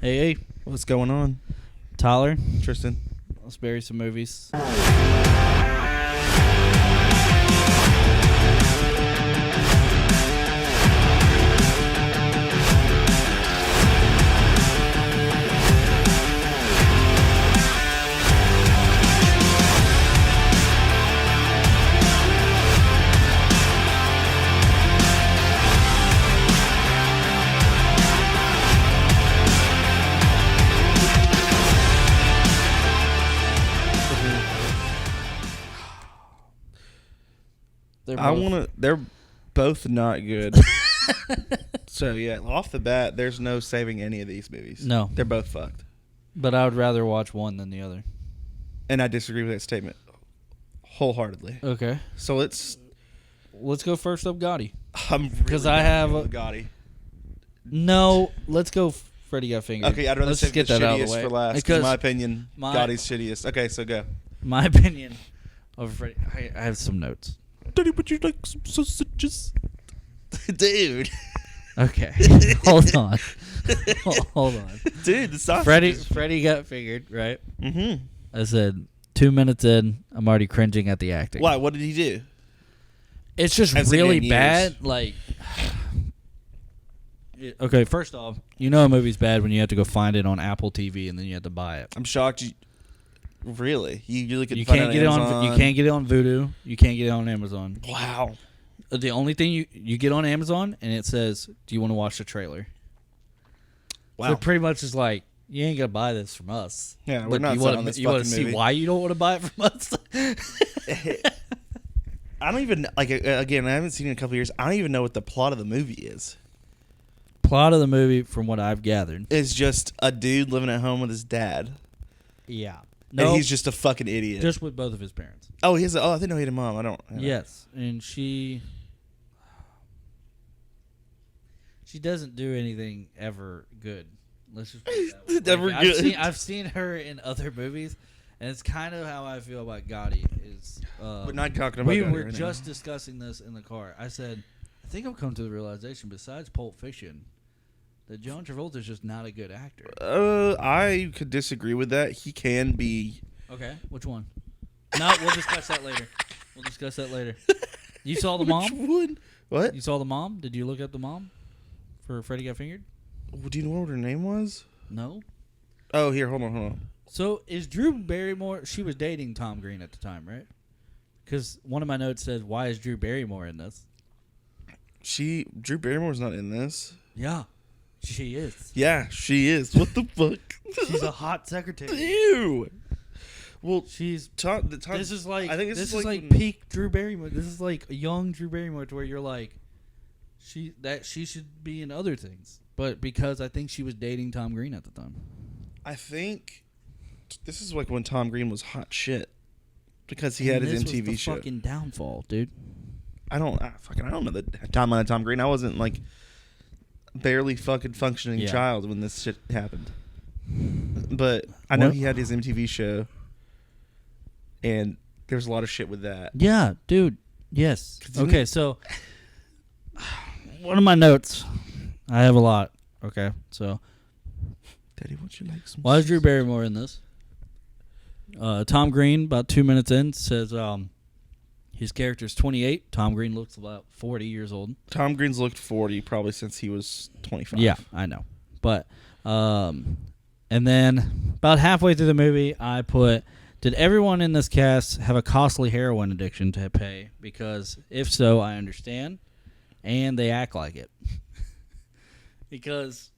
Hey, What's going on? Tyler. Tristan. Let's bury some movies. They're both not good. So yeah, off the bat, there's no saving any of these movies. No. They're both fucked. But I would rather watch one than the other. And I disagree with that statement wholeheartily. Okay. So let's go first up, Gotti. I'm Because really I have with Gotti. No, let's go Freddy Got Fingered. Okay, I'd rather let's save get the that out of shittiest the way. for last. Because In my opinion, Gotti's shittiest. Okay, so go. my opinion of Freddy. I have some notes. Daddy, would you like some sausages? Dude. Okay. Hold on. Hold on. Dude, the sausages. Freddy Got Fingered, right? Mm-hmm. I said 2 minutes in, I'm already cringing at the acting. Why? What did he do? It's just really bad. Like, okay, first off, you know a movie's bad when you have to go find it on Apple TV and then you have to buy it. I'm shocked you. Really? You look at You can't get it on. You can't get it on Vudu. You can't get it on Amazon. Wow. The only thing you get on Amazon and it says, "Do you want to watch the trailer?" Wow. So it pretty much is like, you ain't gonna buy this from us. Yeah, we're not selling this You want to fucking see movie. why you don't want to buy it from us? I don't even again. I haven't seen it in a couple years. I don't even know what the plot of the movie is. Plot of the movie, from what I've gathered, It's just a dude living at home with his dad. yeah, And he's just a fucking idiot. just with both of his parents. Oh, I didn't know he had a mom. I don't. Yes, and she doesn't do anything ever good. Let's just put it that way. Ever good. I've seen her in other movies, and it's kind of how I feel about Gotti. We're not talking about. We Gotti were right just now. discussing this in the car. I said, I think I've come to the realization, besides Pulp Fiction, that John Travolta's just not a good actor. I could disagree with that. He can be. Okay, which one? No, we'll discuss that later. You saw the mom? Which one? What? You saw the mom? Did you look up the mom for Freddy Got Fingered? Do you know what her name was? No. Oh, here, hold on. So is Drew Barrymore? She was dating Tom Green at the time, right? Because one of my notes says, "Why is Drew Barrymore in this?" Drew Barrymore's not in this. Yeah, she is. Yeah, she is. What the fuck? She's a hot secretary. Ew. Well, She's. this is like. I think this is like when- peak Drew Barrymore. This is like a young Drew Barrymore, to where you're like, she should be in other things, but because I think she was dating Tom Green at the time. I think this is like when Tom Green was hot shit because he had his this MTV was the show. fucking downfall, dude. I don't know the timeline of Tom Green. I wasn't like barely fucking functioning child when this shit happened. But I know he had his MTV show, and there's a lot of shit with that. Yeah, dude. Yes. Okay, so one of my notes. I have a lot. Okay, so Daddy, would you like some? why is Drew Barrymore in this? Tom Green, about 2 minutes in, says his character's 28. Tom Green looks about 40 years old. Tom Green's looked 40 probably since he was 25. Yeah, I know. But and then about halfway through the movie, I put, did everyone in this cast have a costly heroin addiction to pay? Because if so, I understand, and they act like it. Because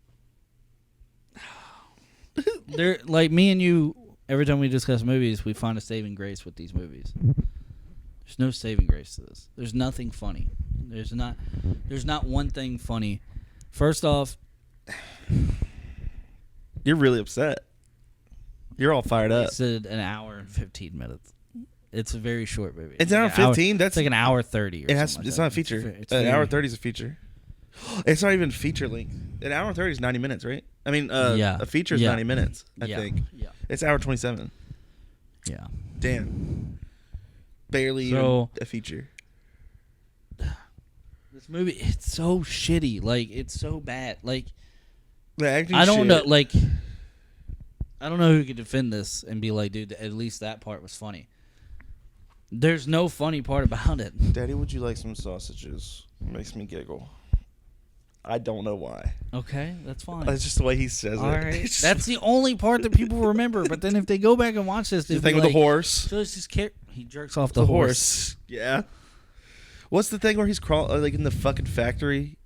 they're like me and you. Every time we discuss movies, we find a saving grace with these movies. There's no saving grace to this. There's nothing funny. There's not one thing funny. First off, You're really upset. You're all fired up. it's an hour and 15 minutes. It's a very short movie. It's an hour 15? It's like an hour 30 or It's something like not a that. feature. It's An very- hour 30 is a feature. It's not even feature length. An hour 30 is 90 minutes, right? I mean, Yeah. a feature is Yeah. 90 minutes, I Yeah. think. Yeah. It's hour 27. Yeah. Damn. Barely So- even a feature. This movie, it's so shitty. Like, it's so bad. Like, The acting. I don't know. shit. Like, I don't know who could defend this and be like, dude, at least that part was funny. There's no funny part about it. Daddy, would you like some sausages? It makes me giggle. I don't know why. Okay, that's fine. That's just the way he says All it. right. That's the only part that people remember. But then if they go back and watch this, The thing with the horse. So it's just he jerks off the horse. Yeah. What's the thing where he's crawling like in the fucking factory,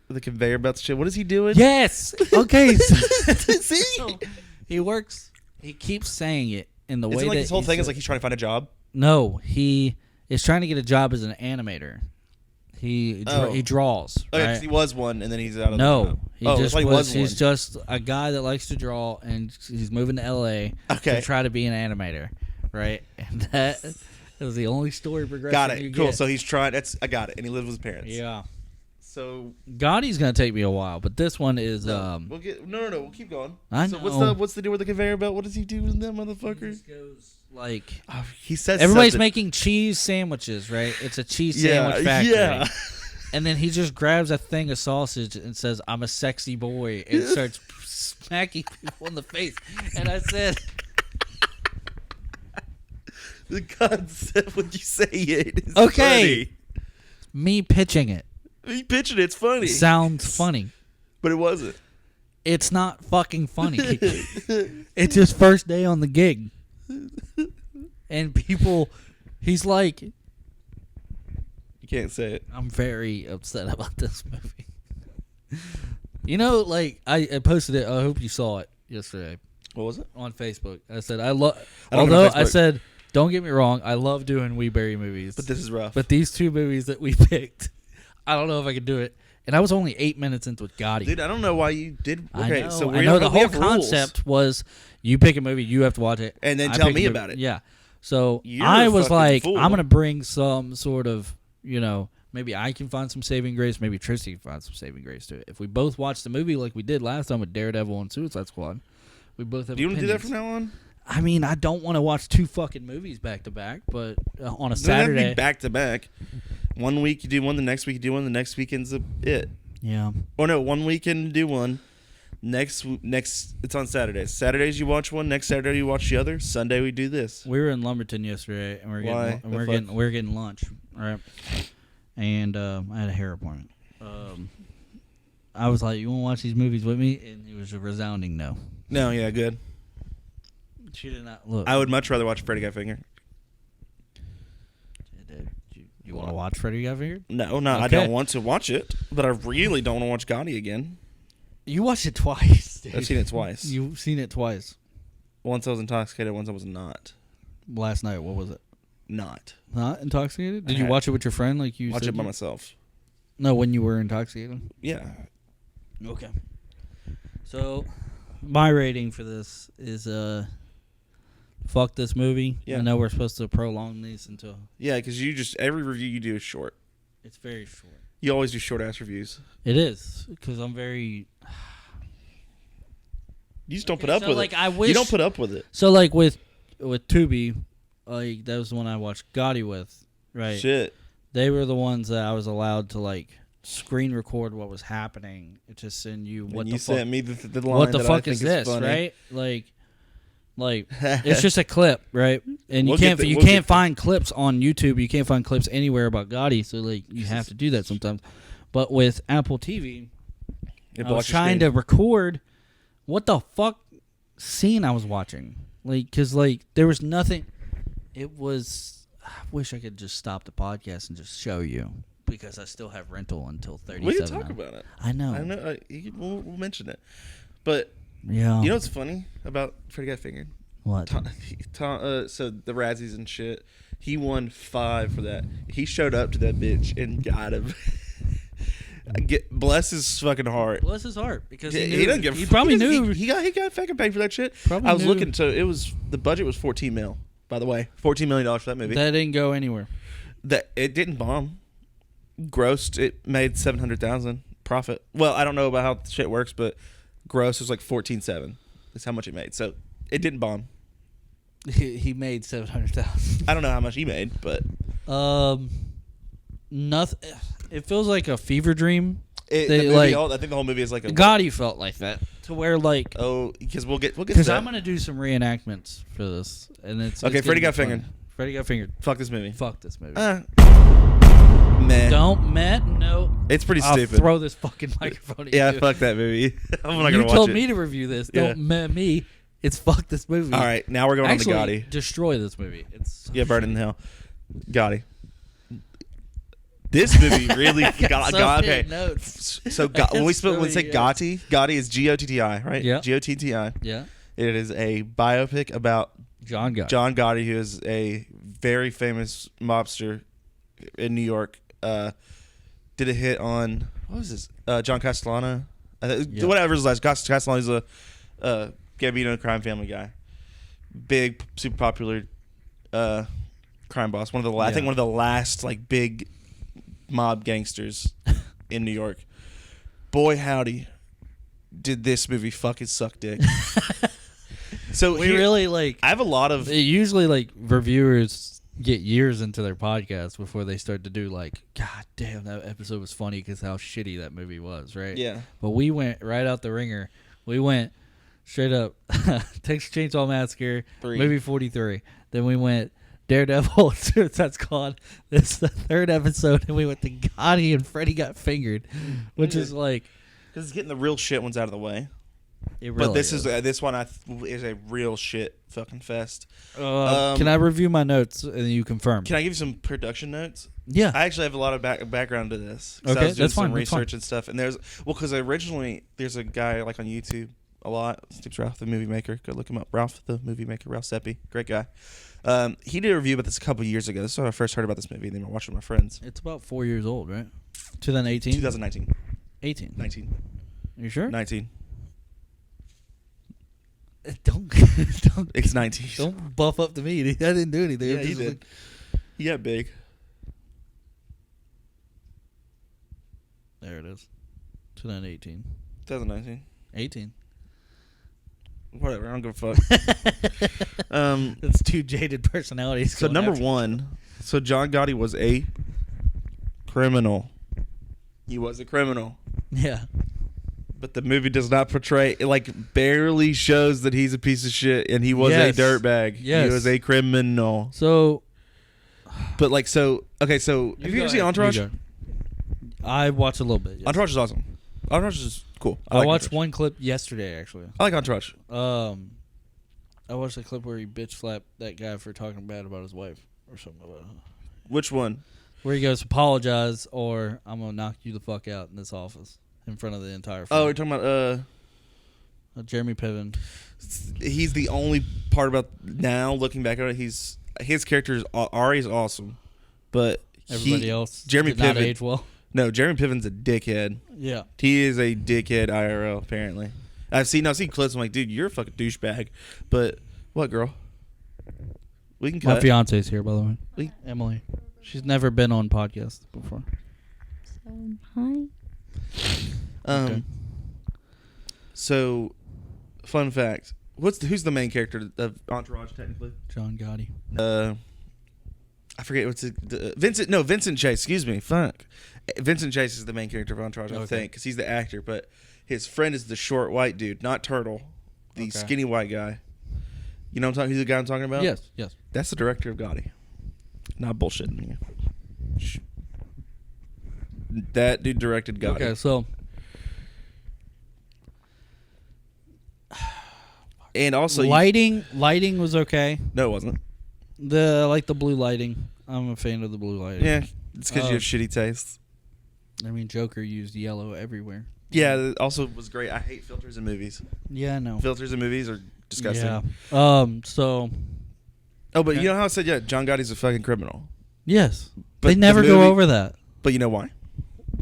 the conveyor belt shit? What is he doing? Yes. Okay. See, So he works. He keeps saying it in the way like that his whole thing is like he's trying to find a job. No, he is trying to get a job as an animator. He draws. Oh, yeah, right? 'cause he was one, and then he's out of the No, job. he Oh, just that's why he was he's one. just a guy that likes to draw, and he's moving to LA Okay. to try to be an animator, right? And that was the only story progression. Got it. you Cool. get. So he's trying. I got it. And he lives with his parents. Yeah, So Gotti's gonna take me a while, but this one is we'll get no. We'll keep going. I So know. what's the deal with the conveyor belt? What does he do with that motherfucker? He goes like Oh, he says everybody's something. making cheese sandwiches, right? It's a cheese sandwich factory. Yeah. And then he just grabs a thing of sausage and says, "I'm a sexy boy," and starts smacking people in the face. And I said, The concept when you say it is Okay. funny. me pitching it He pitched it. It's funny. sounds funny. But it wasn't. It's not fucking funny. It's his first day on the gig. And he's like, You can't say it. I'm very upset about this movie. You know, like, I posted it. I hope you saw it yesterday What was it? on Facebook. I said, I I don't go to although I Facebook. said, don't get me wrong, I love doing We Bury movies. But this is rough. But these two movies that we picked, I don't know if I could do it. And I was only 8 minutes into with Gotti. Dude, I don't know why you did. Okay, I know. so I know the we whole have rules. concept was you pick a movie, you have to watch it, And then I tell pick a me movie. about it. Yeah. So You're I a was fucking like, fool. I'm gonna bring some sort of, maybe I can find some saving grace, maybe Tristy can find some saving grace to it. If we both watch the movie like we did last time with Daredevil and Suicide Squad, we both have. Do you want to do that opinions. from now on? I mean, I don't want to watch two fucking movies back to back, but on a Doesn't have to be Saturday, back to back. 1 week you do one, the next week you do one, the next weekend's it. yeah. Or no, 1 weekend you do one. Next it's on Saturdays. Saturdays you watch one. Next Saturday you watch the other. Sunday we do this. We were in Lumberton yesterday, and Why? we're getting lunch, right? And I had a hair appointment. I was like, "You want to watch these movies with me?" And it was a resounding no. No, yeah, good. She did not look. I would much rather watch Freddy Got Fingered. You want to watch Freddy Got Fingered? No, I Okay. don't want to watch it, but I really don't want to watch Gotti again. You watched it twice. Dude. I've seen it twice. You've seen it twice. Once I was intoxicated, once I was not. Last night, what was it? Not. Not intoxicated? Did I you had- watch it with your friend? Like you Watch said it by you- myself. No, when you were intoxicated. Yeah. Okay. So, my rating for this is fuck this movie. Yeah. I know we're supposed to prolong these until Yeah, because every review you do is short. it's very short. You always do short ass reviews. It is because I'm very. You just don't Okay, put up so, with like, it. I wish- You don't put up with it. So like with Tubi, like that was the one I watched Gotti with, right? Shit. They were the ones that I was allowed to like screen record what was happening to send you what And the you fuck. sent me the line What the that I fuck think is this, funny. right? Like it's just a clip, right? And you We'll get can't we'll get find clips on YouTube. You can't find clips anywhere about Gotti. So like you have to do that sometimes. But with Apple TV, It I was blocks your trying screen. to record what the fuck scene I was watching. Like, cause like there was nothing. It was. I wish I could just stop the podcast and just show you because I still have rental until 37. We can talk about it. I know. I know. We'll mention it. But Yeah. you know what's funny about Freddy Got Fingered? What? So the Razzies and shit. He won 5 for that. He showed up to that bitch and got him. Bless his fucking heart. Bless his heart because he, knew, He doesn't give. he probably knew. He got fucking paid for that shit. Probably I was knew. looking. So it was the budget was $14 million. By the way, $14 million for that movie. That didn't go anywhere. That it didn't bomb. Grossed. It made $700,000 profit. Well, I don't know about how shit works, but gross was like 14.7. That's how much it made. So it didn't bomb. He made 700,000. I don't know how much he made, but Nothing. It feels like a fever dream. the They, movie, like, I think the whole movie is like a. Gotti felt like that To where like because we'll get because I'm gonna do some reenactments for this, and it's okay. It's Freddy gonna got be fun. fingered. Freddy got fingered. Fuck this movie. Fuck this movie. Meh. Don't no. It's pretty I'll stupid. Throw this fucking microphone at you. Yeah, fuck that movie. I'm not gonna watch it. You told me to review this. Yeah. Don't meh me. It's fuck this movie. All right, now we're going Actually, on to Gotti. Destroy this movie. It's Burn it in hell. Gotti. This movie really got okay. Notes. So when we say Gotti, Gotti is Gotti, right? Yeah. Gotti. Yeah. It is a biopic about John Gotti, who is a very famous mobster in New York. Did a hit on what was this? John Castellano. Whatever his last. Castellano's a Gambino crime family guy. Big, super popular crime boss. I think one of the last like big mob gangsters in New York. Boy howdy, did this movie fucking suck dick. So really I have a lot of usually like reviewers get years into their podcast before they start to do like, God damn, that episode was funny because how shitty that movie was, right? Yeah. But we went right out the ringer. We went straight up Texas Chainsaw Massacre, 3. movie 43. Then we went Daredevil, that's called. This is the 3rd episode, and we went to Gotti and Freddy got fingered, which is like because it's getting the real shit ones out of the way. It really but this is. This one is a real shit fucking fest. Can I review my notes and you confirm? Can I give you some production notes? Yeah, I actually have a lot of background to this. Okay, I was doing that's some fine. research and stuff, and because originally there's a guy like on YouTube a lot. His name's Ralph the Movie Maker. Go look him up. Ralph the Movie Maker. Ralph Seppi, great guy. He did a review about this a couple years ago. This is when I first heard about this movie, and then I watched it with my friends. It's about 4 years old, right? 2018? 2019. 18. 19. Are you sure? 19. Don't It's 19. Don't buff up to me. I didn't do anything. Yeah, you did. He got big. There it is. 2018. 2019. 18. Whatever. I don't give a fuck. It's two jaded personalities. So number one. So John Gotti was a criminal. He was a criminal. Yeah. But the movie does not portray it, like barely shows that he's a piece of shit and he was a dirtbag. Yes. He was a criminal. So but like okay, so have you ever seen Entourage? I watched a little bit. Yes. Entourage is awesome. Entourage is cool. I watched one clip yesterday actually. I like Entourage. I watched a clip where he bitch slapped that guy for talking bad about his wife or something like that. Which one? Where he goes, apologize or I'm gonna knock you the fuck out in this office. In front of the entire film. Oh, we're talking about Jeremy Piven. He's the only part about now looking back on it. His character is Ari is awesome, but everybody else Jeremy did not Piven age well. No, Jeremy Piven's a dickhead. Yeah, he is a dickhead IRL. Apparently, I've seen clips. I'm like, dude, you're a fucking douchebag. But what, girl? We can cut. My fiance's here, by the way. Emily. She's never been on podcast before. So hi. Okay. So, fun fact: who's the main character of Entourage technically? John Gotti. I forget what's it. Vincent Chase. Excuse me. Fuck. Vincent Chase is the main character of Entourage, I think, because he's the actor. But his friend is the short white dude, not Turtle, the skinny white guy. You know what I'm talking? Who's the guy I'm talking about? Yes. That's the director of Gotti. Not bullshitting you. That dude directed Gotti. Okay, so. And also lighting was okay. No, it wasn't. I like the blue lighting. I'm a fan of the blue lighting. Yeah, it's because you have shitty taste. I mean, Joker used yellow everywhere. Yeah, it also was great. I hate filters in movies. Yeah, I know. Filters in movies are disgusting. Yeah. So. Oh, but you know how I said, John Gotti's a fucking criminal. Yes. But they the never go over that. But you know why?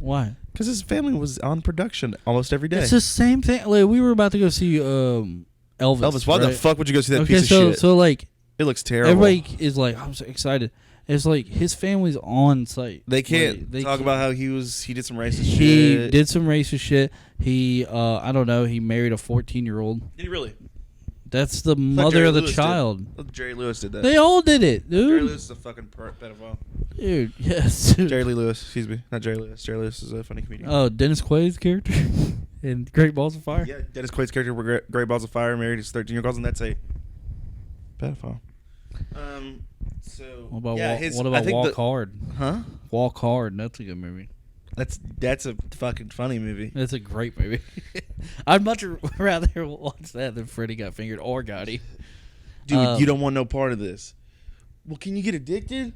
Why? Because his family was on production almost every day. It's the same thing. Like, we were about to go see Elvis. Why the fuck would you go see that piece of shit? So like, it looks terrible. Everybody is like, I'm so excited. It's like his family's on site. They can't talk about how he did some racist shit. He did some racist shit. He I don't know. He married a 14-year-old. Did he really? That's the mother of the child. Jerry Lewis did that. They all did it, dude. Jerry Lewis is a fucking pedophile. Dude, yes. Jerry Lee Lewis, excuse me. Not Jerry Lewis. Jerry Lewis is a funny comedian. Oh, Dennis Quaid's character? in Great Balls of Fire. Yeah, Dennis Quaid's character were Great Balls of Fire, married his 13-year-old girls, and that's a pedophile. So What about yeah, Walk Hard? Huh? Walk Hard. That's a good movie. That's a fucking funny movie. It's a great movie. I'd much rather watch that than Freddy Got Fingered or Gotti. Dude, you don't want no part of this. Well, can you get addicted?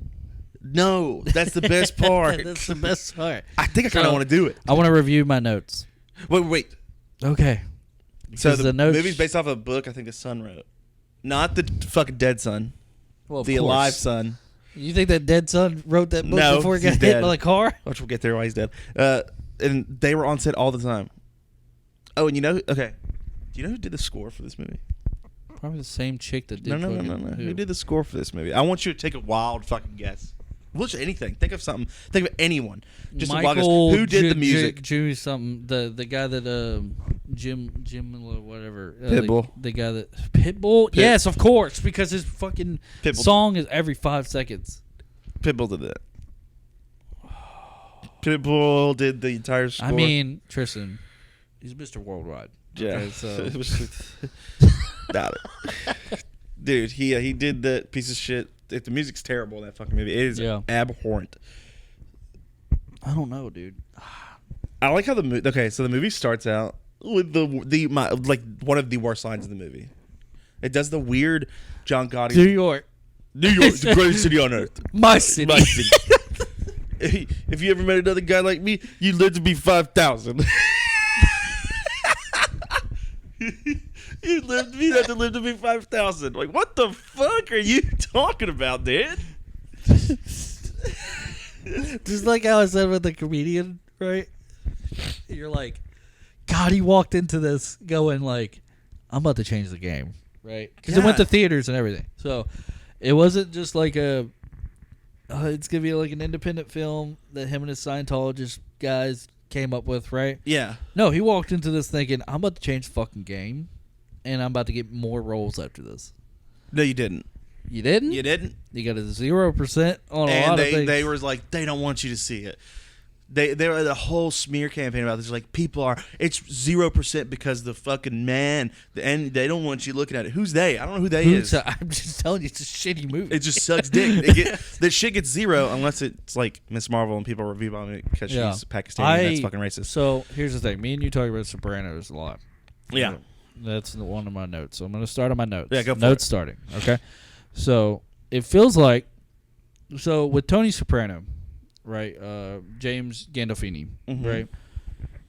No, that's the best part. That's the best part. I think I kind of want to do it. I want to review my notes. Wait. Okay. So the notes, movie's based off a book I think the son wrote. Not the fucking dead son. well, The alive son. You think that dead son wrote that book No, before he got he's hit dead. by the car? Which we'll get there why he's dead. And they were on set all the time. Oh, and okay. Do you know who did the score for this movie? Probably the same chick that did. No. Who did the score for this movie? I want you to take a wild fucking guess. Look at anything. Think of something. Think of anyone. Just a wild guess. Michael Who did the music? Something. The guy that Jim whatever. Pitbull. The guy that Pitbull. Yes, of course, because his fucking Pitbull. song is every 5 seconds. Pitbull did that. Pitbull did the entire score. I mean, Tristan, he's Mr. Worldwide. Yeah. Okay, so Doubt it. Dude, he did that piece of shit. If the music's terrible in that fucking movie, it is abhorrent. I don't know, dude. I like how the movie. Okay, so the movie starts out with like one of the worst lines in the movie. It does the weird John Gotti. New York, the greatest city on earth. my city. My city. If you ever met another guy like me, you'd live to be 5,000. You'd have to live to be 5,000. Like, what the fuck are you talking about, dude? Just like how I said with the comedian, right? You're like, God, he walked into this going like, I'm about to change the game, right? Because it went to theaters and everything. So it wasn't just like it's going to be like an independent film that him and his Scientologist guys came up with, right? Yeah. No, he walked into this thinking, I'm about to change the fucking game, and I'm about to get more roles after this. No, you didn't. You didn't? You didn't. You got a 0% on a lot of things. And they were like, they don't want you to see it. They were the whole smear campaign about this. Like, it's 0% because the fucking man, and they don't want you looking at it. Who's they? I don't know who they is. I'm just telling you, it's a shitty movie. It just sucks dick. The shit gets 0 unless it's like Miss Marvel and people review on it because she's Pakistani and that's fucking racist. So here's the thing. Me and you talk about Sopranos a lot. Yeah. That's one of my notes. So I'm going to start on my notes. Yeah, go for Notes it. starting. Okay. So it feels like, with Tony Soprano, right? James Gandolfini, right?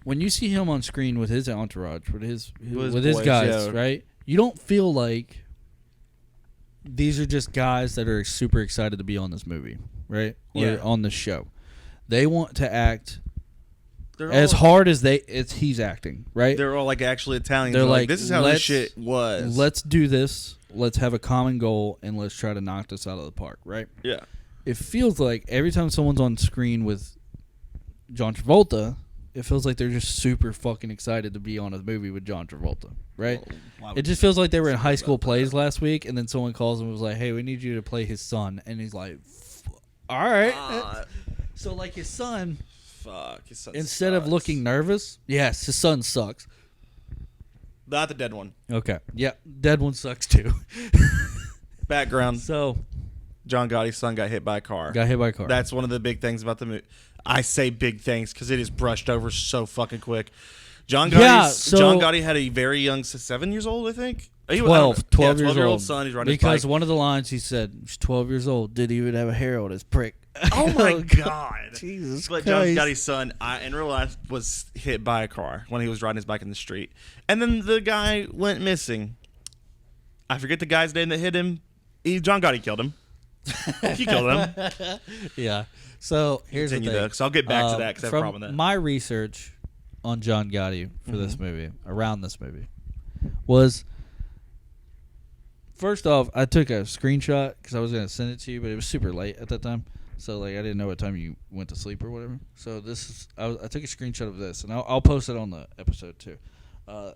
When you see him on screen with his entourage, with his boys, guys, yeah. right? You don't feel like these are just guys that are super excited to be on this movie, right? Or on this show. They want to act as hard as he's acting, right? They're all like actually Italians. They're like, this is how this shit was. Let's do this. Let's have a common goal and let's try to knock this out of the park, right? Yeah. It feels like every time someone's on screen with John Travolta, it feels like they're just super fucking excited to be on a movie with John Travolta, right? Well, it just feels like they were in high school plays last week, and then someone calls him and was like, hey, we need you to play his son. And he's like, all right. So, like, his son, his son instead sucks. of looking nervous, yes, his son sucks. Not the dead one. Okay. Yeah, dead one sucks too. Background. So, John Gotti's son got hit by a car. got hit by a car. That's one of the big things about the movie. I say big things because it is brushed over so fucking quick. John Gotti had a very young, 7 years old, I think. 12 years old. Son. He's riding because his bike. one of the lines he said, he's 12 years old, didn't even have a hair on his prick. Oh my God. Jesus But Christ. John Gotti's son, in real life, was hit by a car when he was riding his bike in the street. And then the guy went missing. I forget the guy's name that hit him. John Gotti killed him. He killed him. Yeah. So here's the thing. Though, so I'll get back to that because I have a problem with that. My research on John Gotti for this movie, around this movie, was, first off, I took a screenshot because I was going to send it to you, but it was super late at that time. So, like, I didn't know what time you went to sleep or whatever. So I took a screenshot of this, and I'll post it on the episode too.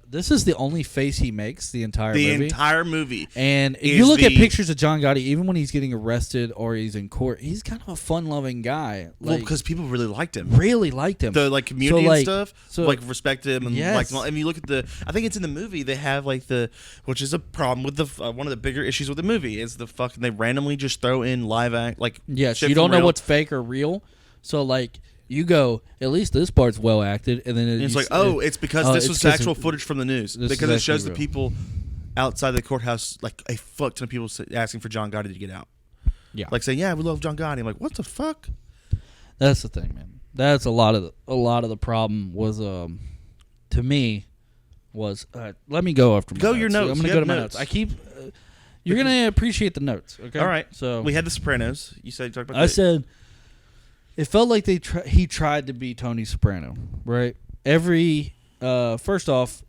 this is the only face he makes the entire movie. The entire movie. And if you look at pictures of John Gotti, even when he's getting arrested or he's in court, he's kind of a fun-loving guy. Well, because people really liked him. The like community and stuff, so, like respected him and yes. like. And you look at I think it's in the movie. They have like which is a problem with one of the bigger issues with the movie is they randomly just throw in live act like. Yes, shit you don't from know real. what's fake or real. So like. You go, at least this part's well acted, and then it's like, it's because this was actual footage from the news. Because it shows the people outside the courthouse, like a fuck ton of people asking for John Gotti to get out. Yeah, like saying, "Yeah, we love John Gotti." I'm like, what the fuck? That's the thing, man. That's a lot of the problem was, to me, was. Let me go after my go notes. your notes. I'm gonna go to my notes. I keep. You're gonna appreciate the notes, okay? All right. So we had The Sopranos. You said you talked about. I said. It felt like he tried to be Tony Soprano, right? First off,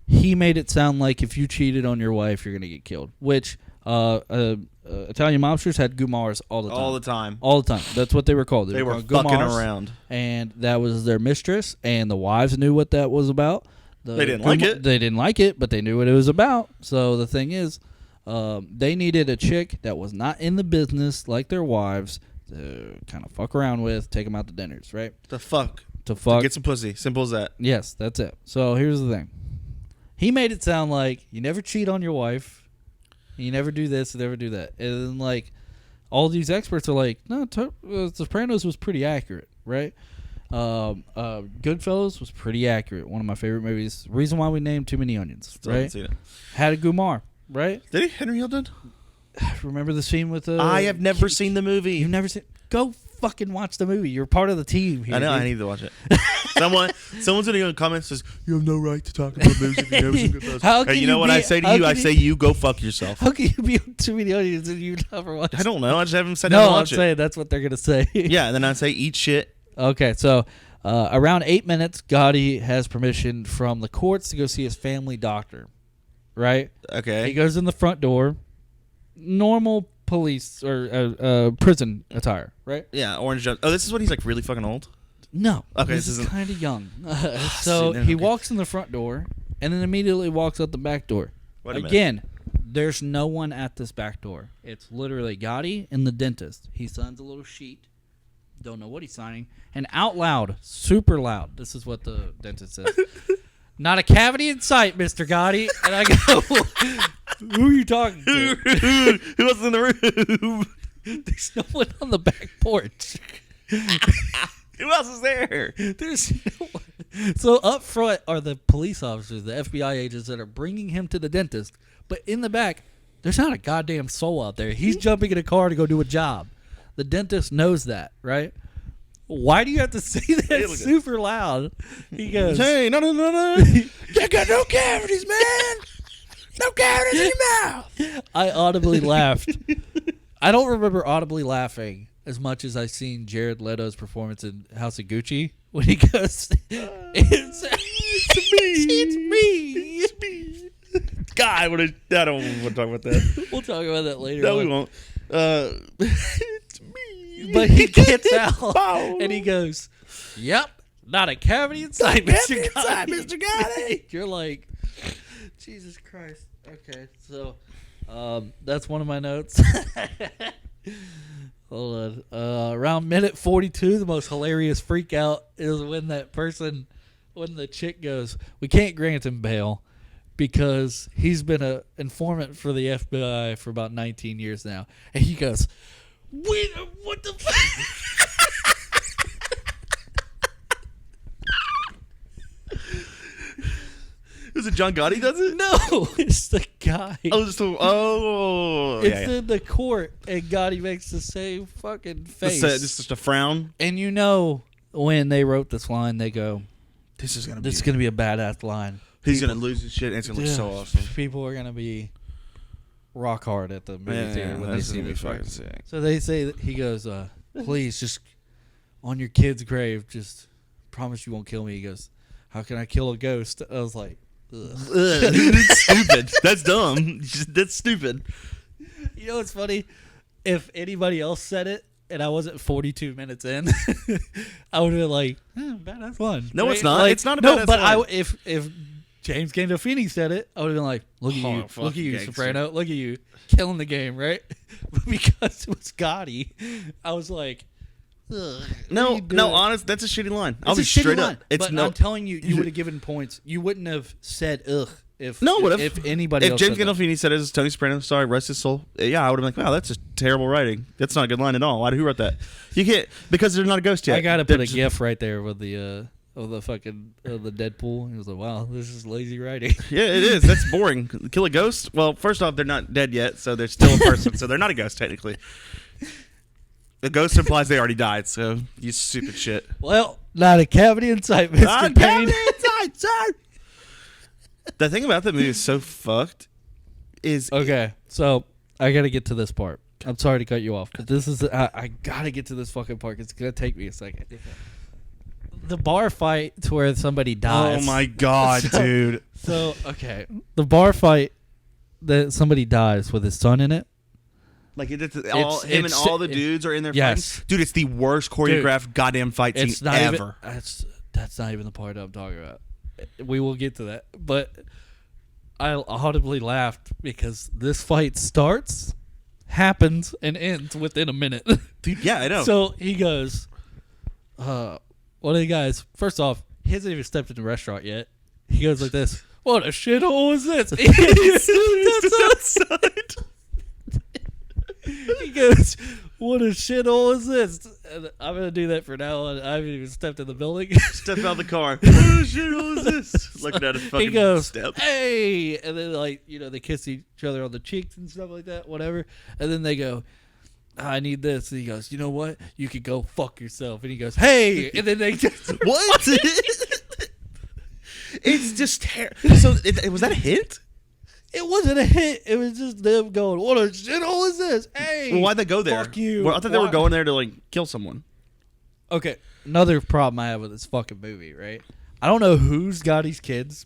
he made it sound like if you cheated on your wife, you're going to get killed, which Italian mobsters had gumars all the time. All the time. That's what they were called. They were fucking around. And that was their mistress, and the wives knew what that was about. They didn't like it. They didn't like it, but they knew what it was about. So the thing is, they needed a chick that was not in the business like their wives, to kind of fuck around with, take them out to dinners, right? To fuck. To get some pussy. Simple as that. Yes, that's it. So here's the thing. He made it sound like you never cheat on your wife, you never do this, you never do that. And then, like, all these experts are like, no, Sopranos was pretty accurate, right? Goodfellas was pretty accurate. One of my favorite movies. Reason why we named Too Many Onions, Still right? haven't seen it. Had a Gumar, right? Did he? Henry Hill did? Remember the scene with the... I have never seen the movie. You've never seen... Go fucking watch the movie. You're part of the team here. I know. Dude. I need to watch it. Someone's going to go in the comments and says, you have no right to talk about movies if you've never seen Goodfellas. Hey, you know what I say to you? I say you go fuck yourself. How can you be on Too Many Onions and you never watch it? I don't know. I just haven't sat down and watched it. No, I'm saying that's what they're going to say. Yeah, and then I say eat shit. Okay, so around 8 minutes, Gotti has permission from the courts to go see his family doctor, right? Okay. He goes in the front door. Normal police or prison attire, right? Yeah, orange jumpsuit. Oh, this is when he's like really fucking old? No. Okay, this is kind of young. So he walks in the front door and then immediately walks out the back door. Again, there's no one at this back door. It's literally Gotti and the dentist. He signs a little sheet. Don't know what he's signing. And out loud, super loud, this is what the dentist says. Not a cavity in sight, Mr. Gotti. And I go, who are you talking to? Who else is in the room? There's no one on the back porch. Who else is there? There's no one. So up front are the police officers, the FBI agents that are bringing him to the dentist. But in the back, there's not a goddamn soul out there. He's jumping in a car to go do a job. The dentist knows that, right? Why do you have to say that super loud? He goes, hey, no. You got no cavities, man. No cavities in your mouth. I audibly laughed. I don't remember audibly laughing as much as I seen Jared Leto's performance in House of Gucci when he goes, it's me. God, I don't want to talk about that. We'll talk about that later. No, we won't. It's me. But he gets out and he goes, yep, not a cavity inside, Mr. Gotti. You're like, Jesus Christ. Okay, so that's one of my notes. Hold on. Around minute 42, the most hilarious freak out is when the chick goes, we can't grant him bail because he's been an informant for the FBI for about 19 years now. And he goes, wait, what the fuck? Is it John Gotti does it? No, it's the guy. It's in the court, and Gotti makes the same fucking face. Just a frown. And you know when they wrote this line, they go, This is gonna be a badass line. He's gonna lose his shit, and it's gonna look so awesome. People are gonna be rock hard at the movie theater when they see this. Fucking sick. So they say that he goes, please, just on your kid's grave, just promise you won't kill me. He goes, how can I kill a ghost? I was like, ugh. That's stupid. That's dumb. That's stupid. You know what's funny? If anybody else said it and I wasn't 42 minutes in, I would have been like, badass one. No, right? it's not. Like, it's not a badass but one. if James Gandolfini said it, I would have been like, look at you, fucking look at you, gangster. Soprano, look at you, killing the game, right? But because it was Gotti, I was like, ugh. No, honest, that's a shitty line. I'll be It's a shitty straight line, up. It's but no. I'm telling you, you would have given points. You wouldn't have said ugh if anybody If else James said that. Gandolfini said it as Tony Soprano, sorry, rest his soul. Yeah, I would have been like, wow, that's just terrible writing. That's not a good line at all. Who wrote that? You can't because they're not a ghost yet. I gotta put a GIF right there with the of the fucking the Deadpool. He was like, wow, this is lazy writing. Yeah, it is. That's boring. Kill a ghost? Well, first off, they're not dead yet, so they're still a person, so they're not a ghost technically. The ghost implies they already died, so you stupid shit. Well, not a cavity in sight, Mr. Payne. The thing about that movie is so fucked. Okay, so I gotta get to this part. I'm sorry to cut you off, but this is I gotta get to this fucking part. It's gonna take me a second. The bar fight to where somebody dies. Oh my god, dude. So okay, the bar fight that somebody dies with his son in it. Like him and all the dudes are in there yes. fighting. Dude, it's the worst choreographed goddamn fight scene ever. That's not even the part I'm talking about. We will get to that, but I audibly laughed because this fight starts, happens, and ends within a minute. Dude, yeah, I know. So he goes, one of the guys, first off, he hasn't even stepped in the restaurant yet. He goes like this, what a shithole is this? He goes, what a shithole is this? And I'm going to do that for now on. I haven't even stepped in the building. Step out of the car. What a shithole is this? Looking at his fucking he goes, step. hey! And then, like, you know, they kiss each other on the cheeks and stuff like that, whatever. And then they go, I need this. And he goes, you know what? You could go fuck yourself. And he goes, hey! And then they just... What? It's just terrible. So, was that a hint? It wasn't a hit. It was just them going, what a shithole is this? Hey! Well, why'd they go there? Fuck you. Well, I thought they were going there to, like, kill someone. Okay, another problem I have with this fucking movie, right? I don't know who's Gotti's kids.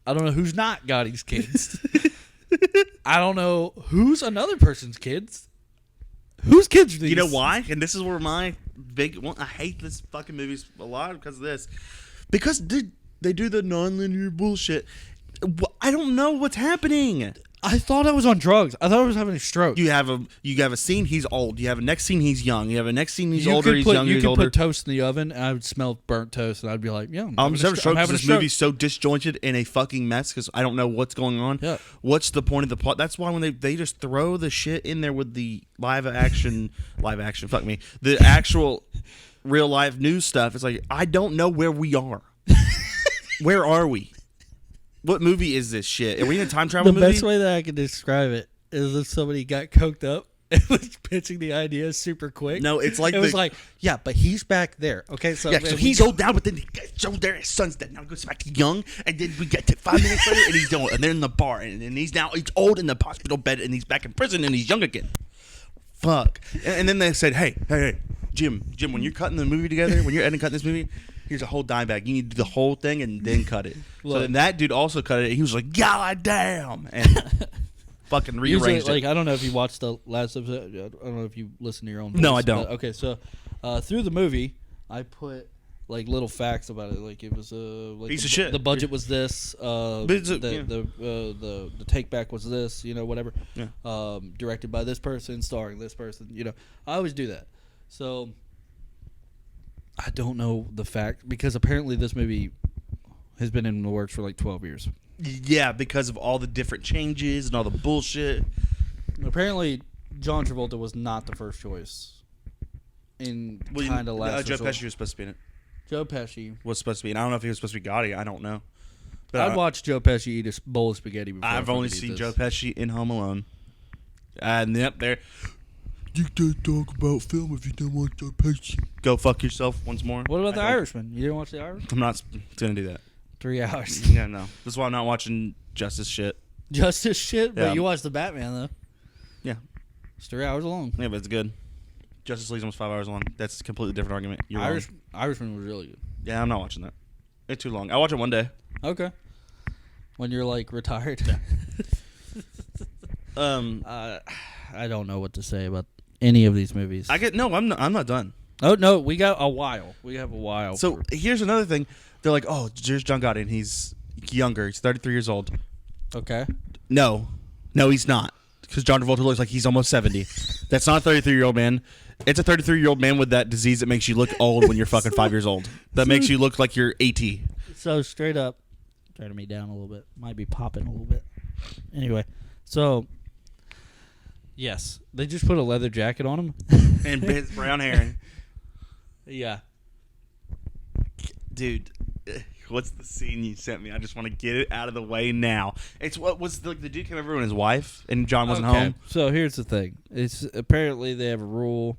I don't know who's not Gotti's kids. I don't know who's another person's kids. Whose kids are these? You know why? And this is where my big... Well, I hate this fucking movie a lot because of this. Because they do the non-linear bullshit. I don't know what's happening. I thought I was on drugs. I thought I was having a stroke. You have a scene, he's old. You have a next scene, he's young. You have a next scene, he's older, he's younger, he's older. You could put toast in the oven, and I would smell burnt toast, and I'd be like, yeah, I'm having a stroke because this movie's so disjointed and a fucking mess because I don't know what's going on. Yeah. What's the point of the plot? That's why when they just throw the shit in there with the live action, fuck me, the actual real life news stuff, it's like, I don't know where we are. Where are we? What movie is this shit? Are we in a time travel movie? The best way that I can describe it is if somebody got coked up and was pitching the idea super quick. No, it's like... It was like, yeah, but he's back there. Okay, so... Yeah, so he's old now, but then he's old there, his son's dead. Now he goes back to young, and then we get to 5 minutes later, and he's old, and they're in the bar, and he's old in the hospital bed, and he's back in prison, and he's young again. Fuck. And then they said, hey, Jim, when you're cutting the movie together, when you're editing cutting this movie... Here's a whole dime bag. You need to do the whole thing and then cut it. Look, so then that dude also cut it. And he was like, God damn. And fucking rearranged it. Like, I don't know if you watched the last episode. I don't know if you listen to your own voice. No, I don't. Okay, so through the movie, I put like little facts about it. Like it was like piece of shit. The budget was this. The take back was this. You know, whatever. Yeah. Directed by this person, starring this person. You know, I always do that. So I don't know the fact because apparently this movie has been in the works for like 12 years. Yeah, because of all the different changes and all the bullshit. Apparently, John Travolta was not the first choice. Kind of last. Joe Pesci was supposed to be in it. Joe Pesci was supposed to be, and I don't know if he was supposed to be Gotti. I don't know. But I'd watch Joe Pesci eat a bowl of spaghetti before. I've only seen Joe Pesci in Home Alone. And yep, there. You can't talk about film if you don't watch Joe Pesci. Go fuck yourself once more. What about The Irishman? You didn't watch The Irishman? I'm not going to do that. 3 hours. Yeah, no. That's why I'm not watching Justice shit. Justice shit? Yeah. But you watched The Batman, though. Yeah. It's 3 hours long. Yeah, but it's good. Justice League's almost 5 hours long. That's a completely different argument. Irishman was really good. Yeah, I'm not watching that. It's too long. I'll watch it one day. Okay. When you're, like, retired. Yeah. I don't know what to say about any of these movies. I'm not done. Oh, no, we got a while. We have a while. So here's another thing. They're like, oh, there's John Gotti, and he's younger. He's 33 years old. Okay. No, he's not. Because John Travolta looks like he's almost 70. That's not a 33-year-old man. It's a 33-year-old man with that disease that makes you look old when you're fucking 5 years old. That makes you look like you're 80. So straight up, turning me down a little bit. Might be popping a little bit. Anyway, so yes, they just put a leather jacket on him. And his brown hair. Yeah. Dude, what's the scene you sent me? I just want to get it out of the way now. It's what was the dude came over with his wife and John wasn't home. So here's the thing. It's apparently they have a rule.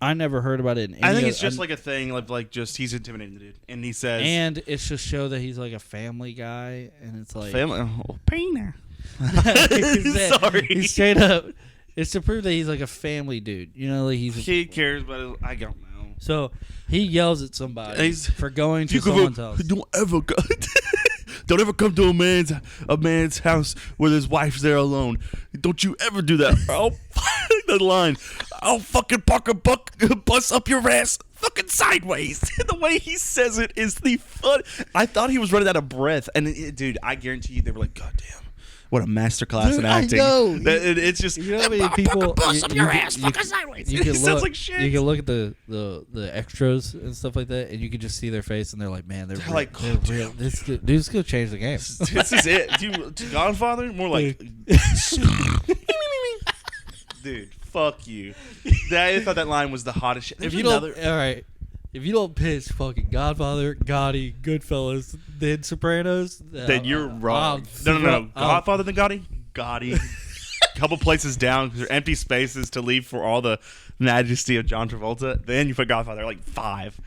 I never heard about it in any I think it's just like a thing of like just he's intimidating the dude. And he says and it's just show that he's like a family guy and it's like family painter. Sorry. He's straight up it's to prove that he's like a family dude. You know, like he cares about it. I don't know. So he yells at somebody for going to someone's house. Don't ever come to a man's house with his wife's there alone. Don't you ever do that. I'll the line. I'll fucking park a bus up your ass fucking sideways. The way he says it is the fun. I thought he was running out of breath. And dude, I guarantee you they were like, God damn. What a masterclass in acting. I know. It's just, you know how many people bus up your ass fucking sideways. It sounds like shit. You can look at the extras and stuff like that, and you can just see their face, and they're like, man, they're like, they're real. This dude's gonna change the game. This is it. Godfather? More like, dude, fuck you. I thought that line was the hottest shit. If you don't, all right. If you don't pitch fucking Godfather, Gotti, Goodfellas, then Sopranos, then you're wrong. No. Godfather then Gotti? Gotti. Couple places down because there are empty spaces to leave for all the majesty of John Travolta. Then you put Godfather like 5.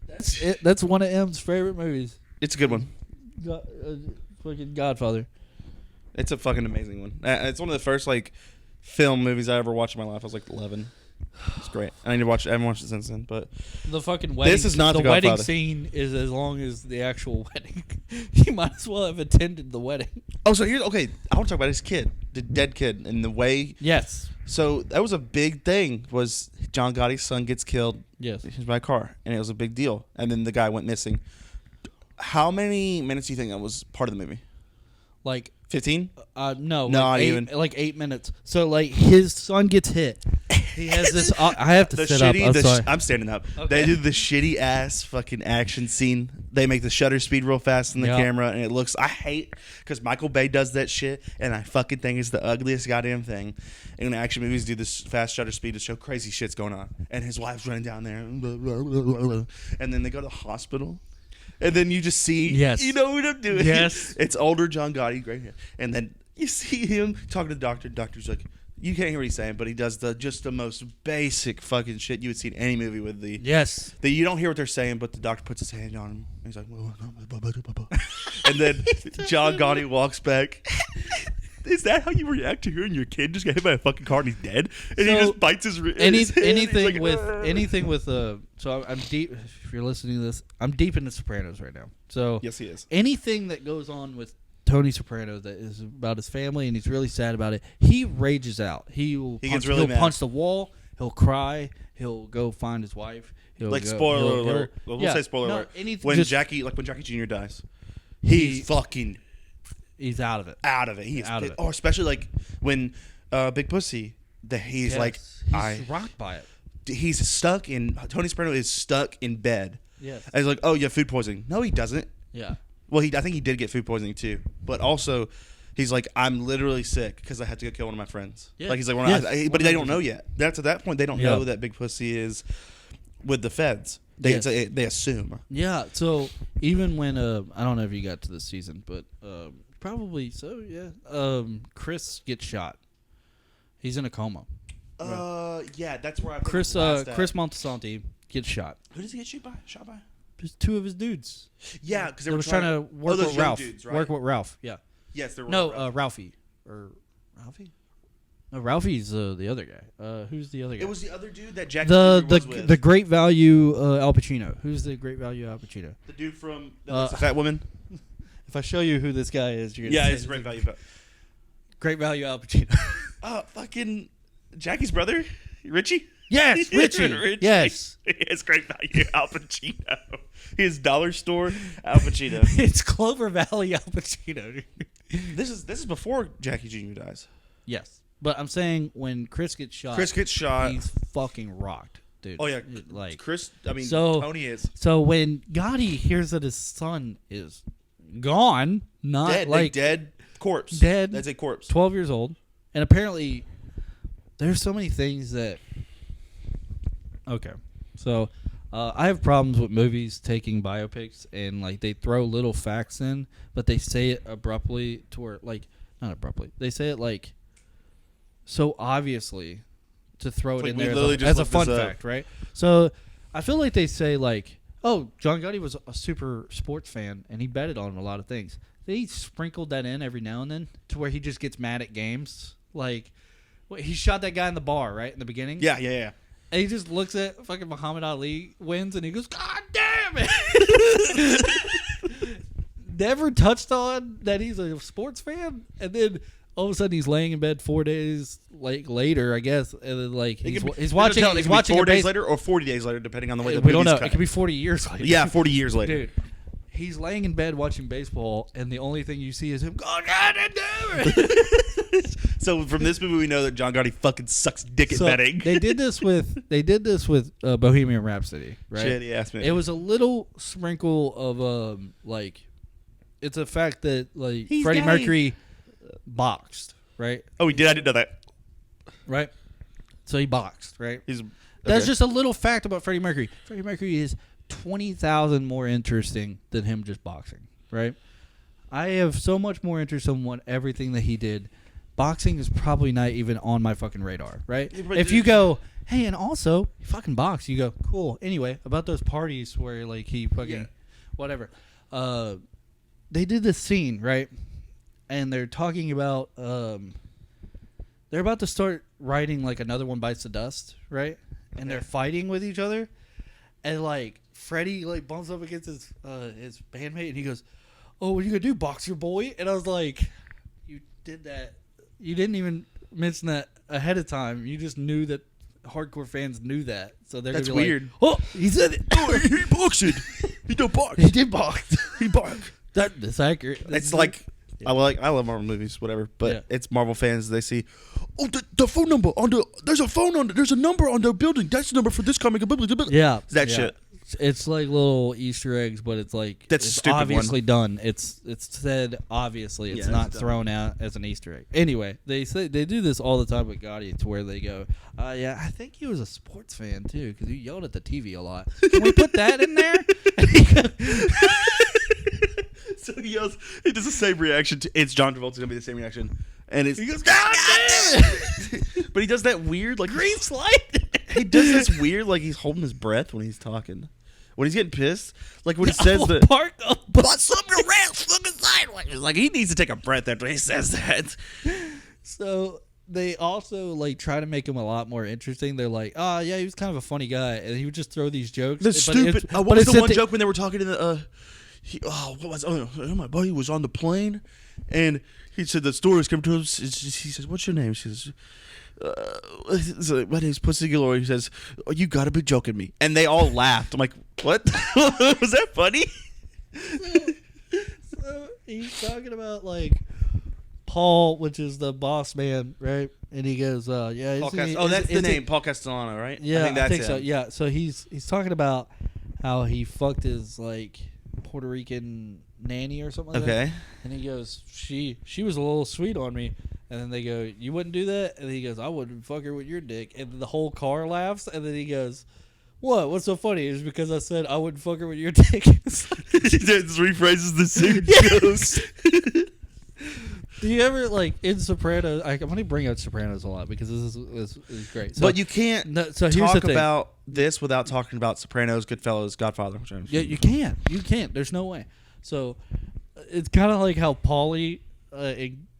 That's it. That's one of M's favorite movies. It's a good one. Fucking Godfather. It's a fucking amazing one. It's one of the first like film movies I ever watched in my life. I was like 11. It's great. I need to watch it. I haven't watched it since then, but the fucking wedding. This is not the wedding Godfather. Scene is as long as the actual wedding. You might as well have attended the wedding. Oh, so here's okay. I want to talk about his kid, the dead kid, and the way. Yes. So that was a big thing. Was John Gotti's son gets killed? Yes. By a car, and it was a big deal. And then the guy went missing. How many minutes do you think that was part of the movie? Like 15? No, not like even. Like 8 minutes. So like his son gets hit. He has this. I have to sit up. I'm sorry. I'm standing up. Okay. They do the shitty ass fucking action scene. They make the shutter speed real fast in the camera, and it looks. I hate because Michael Bay does that shit, and I fucking think it's the ugliest goddamn thing. And when action movies do this fast shutter speed to show crazy shit's going on, and his wife's running down there, and then they go to the hospital. And then you just see, yes. You know what I'm doing? Yes. It's older John Gotti, great hair. And then you see him talking to the doctor. Doctor's like, you can't hear what he's saying, but he does the most basic fucking shit you would see in any movie with the... Yes. You don't hear what they're saying, but the doctor puts his hand on him. And he's like... And then John Gotti walks back. Is that how you react to hearing your kid just got hit by a fucking car and he's dead? And he just bites his hand. Anything with so I'm deep. If you're listening to this, I'm deep into Sopranos right now. So yes, he is. Anything that goes on with Tony Soprano that is about his family and he's really sad about it, he rages out. He'll punch the wall. He'll cry. He'll go find his wife. Spoiler alert. We'll say spoiler alert. When Jackie Jr. dies, he's fucking. He's out of it. Out of it. He's out of it. Or especially like when Big Pussy, he's rocked by it. He's stuck in. Tony Soprano is stuck in bed. Yes. And he's like, oh, you have food poisoning. No, he doesn't. Yeah. Well, I think he did get food poisoning too. But also, he's like, I'm literally sick because I had to go kill one of my friends. Yeah. Like he's like, but they don't know yet. That's at that point they don't know that Big Pussy is with the feds. They assume. Yeah. So even when I don't know if you got to this season, but probably so. Yeah. Chris gets shot. He's in a coma. Yeah, that's where I. Chris Montesanti gets shot. Who does he get shot by? Just 2 of his dudes. Yeah, because they were trying to work with Ralph. Dudes, right? Work with Ralph. Yeah. Yes, they were. No, Ralphie. No, Ralphie's the other guy. Who's the other guy? It was the other dude that Jack was with. The Great Value Al Pacino. Who's the Great Value Al Pacino? The dude from the Fat Woman. If I show you who this guy is, you're gonna it's Great Value. Great Value Al Pacino. Fucking Jackie's brother, Richie. Yes, Richie. Yes. It's great value. Al Pacino. His dollar store Al Pacino. It's Clover Valley Al Pacino. This is before Jackie Jr. dies. Yes. But I'm saying when Chris gets shot, he's fucking rocked, dude. Oh yeah, like Chris. I mean, Tony is. So when Gotti hears that his son is gone, not dead, like dead corpse, dead. That's a corpse. 12 years old, and apparently there's so many things that. Okay, so I have problems with movies taking biopics and like they throw little facts in, but they say it abruptly to where like not abruptly. They say it like so obviously to throw it in there as a fun fact, right? So I feel like they say like, oh, John Gotti was a super sports fan and he betted on a lot of things. They sprinkled that in every now and then to where he just gets mad at games. Like he shot that guy in the bar, right, in the beginning. Yeah. And he just looks at fucking Muhammad Ali wins and he goes, God damn it! Never touched on that he's a sports fan. And then all of a sudden he's laying in bed 4 days later, I guess. And then like he's watching 4 days later or 40 days later, depending on the way the we don't know. cut. It could be 40 years later. Yeah, 40 years later. Dude, he's laying in bed watching baseball and the only thing you see is him going, God damn it! So from this movie, we know that John Gotti fucking sucks dick at betting. They did this with Bohemian Rhapsody, right? Shitty ass movie. It was a little sprinkle of like, it's a fact that like Freddie Mercury boxed, right? Oh, he did. I didn't know that. Right. So he boxed, right? That's okay. Just a little fact about Freddie Mercury. Freddie Mercury is 20,000 more interesting than him just boxing, right? I have so much more interest in everything that he did. Boxing is probably not even on my fucking radar, right? If you go, hey, and also, he fucking boxed, you go, cool. Anyway, about those parties where, like, he fucking, whatever. They did this scene, right? And they're talking about, they're about to start writing, like, Another One Bites the Dust, right? And they're fighting with each other. And, like, Freddy, like, bumps up against his bandmate, and he goes, oh, what are you going to do, boxer boy? And I was like, you did that. You didn't even mention that ahead of time. You just knew that hardcore fans knew that. So they're That's gonna be weird. Like, oh, he said it. Oh, he boxed. He don't box. He did box. He boxed. That's accurate. It's like I love Marvel movies, whatever. But it's Marvel fans. They see, oh, the phone number there's a number on the building. That's the number for this comic. Yeah, that shit. It's like little Easter eggs, but it's like it's obviously done. It's said obviously. It's not thrown out as an Easter egg. Anyway, they do this all the time with Gotti, to where they go, yeah, I think he was a sports fan too because he yelled at the TV a lot. Can we put that in there? So he yells. He does the same reaction. It's John Travolta's gonna be the same reaction, and he goes, God damn it! But he does that weird like green slide. He does this weird like he's holding his breath when he's talking. When he's getting pissed, like when he says that, bust up your ass fucking sideways. Like he needs to take a breath after he says that. So they also like try to make him a lot more interesting. They're like, oh yeah, he was kind of a funny guy, and he would just throw these jokes. The stupid. What was the one joke when they were talking in the? My buddy was on the plane, and he said the stories come to him. He says, "What's your name?" She says, my name's Pussy Galore. He says, oh, you gotta be joking me. And they all laughed. I'm like, what? Was that funny? So he's talking about like Paul, which is the boss man, right? And he goes, yeah. That's the name, Paul Castellano, right? Yeah, I think so. Yeah, so he's talking about how he fucked his like Puerto Rican nanny or something like that. And he goes, she was a little sweet on me. And then they go, you wouldn't do that? And he goes, I wouldn't fuck her with your dick. And the whole car laughs. And then he goes, what? What's so funny? It's because I said I wouldn't fuck her with your dick. He just rephrases the same joke. Do you ever, like, in Sopranos, I'm going to bring out Sopranos a lot because this is great. So, but you can't talk about this without talking about Sopranos, Goodfellas, Godfather. Yeah, you can't. You can't. There's no way. So it's kind of like how Paulie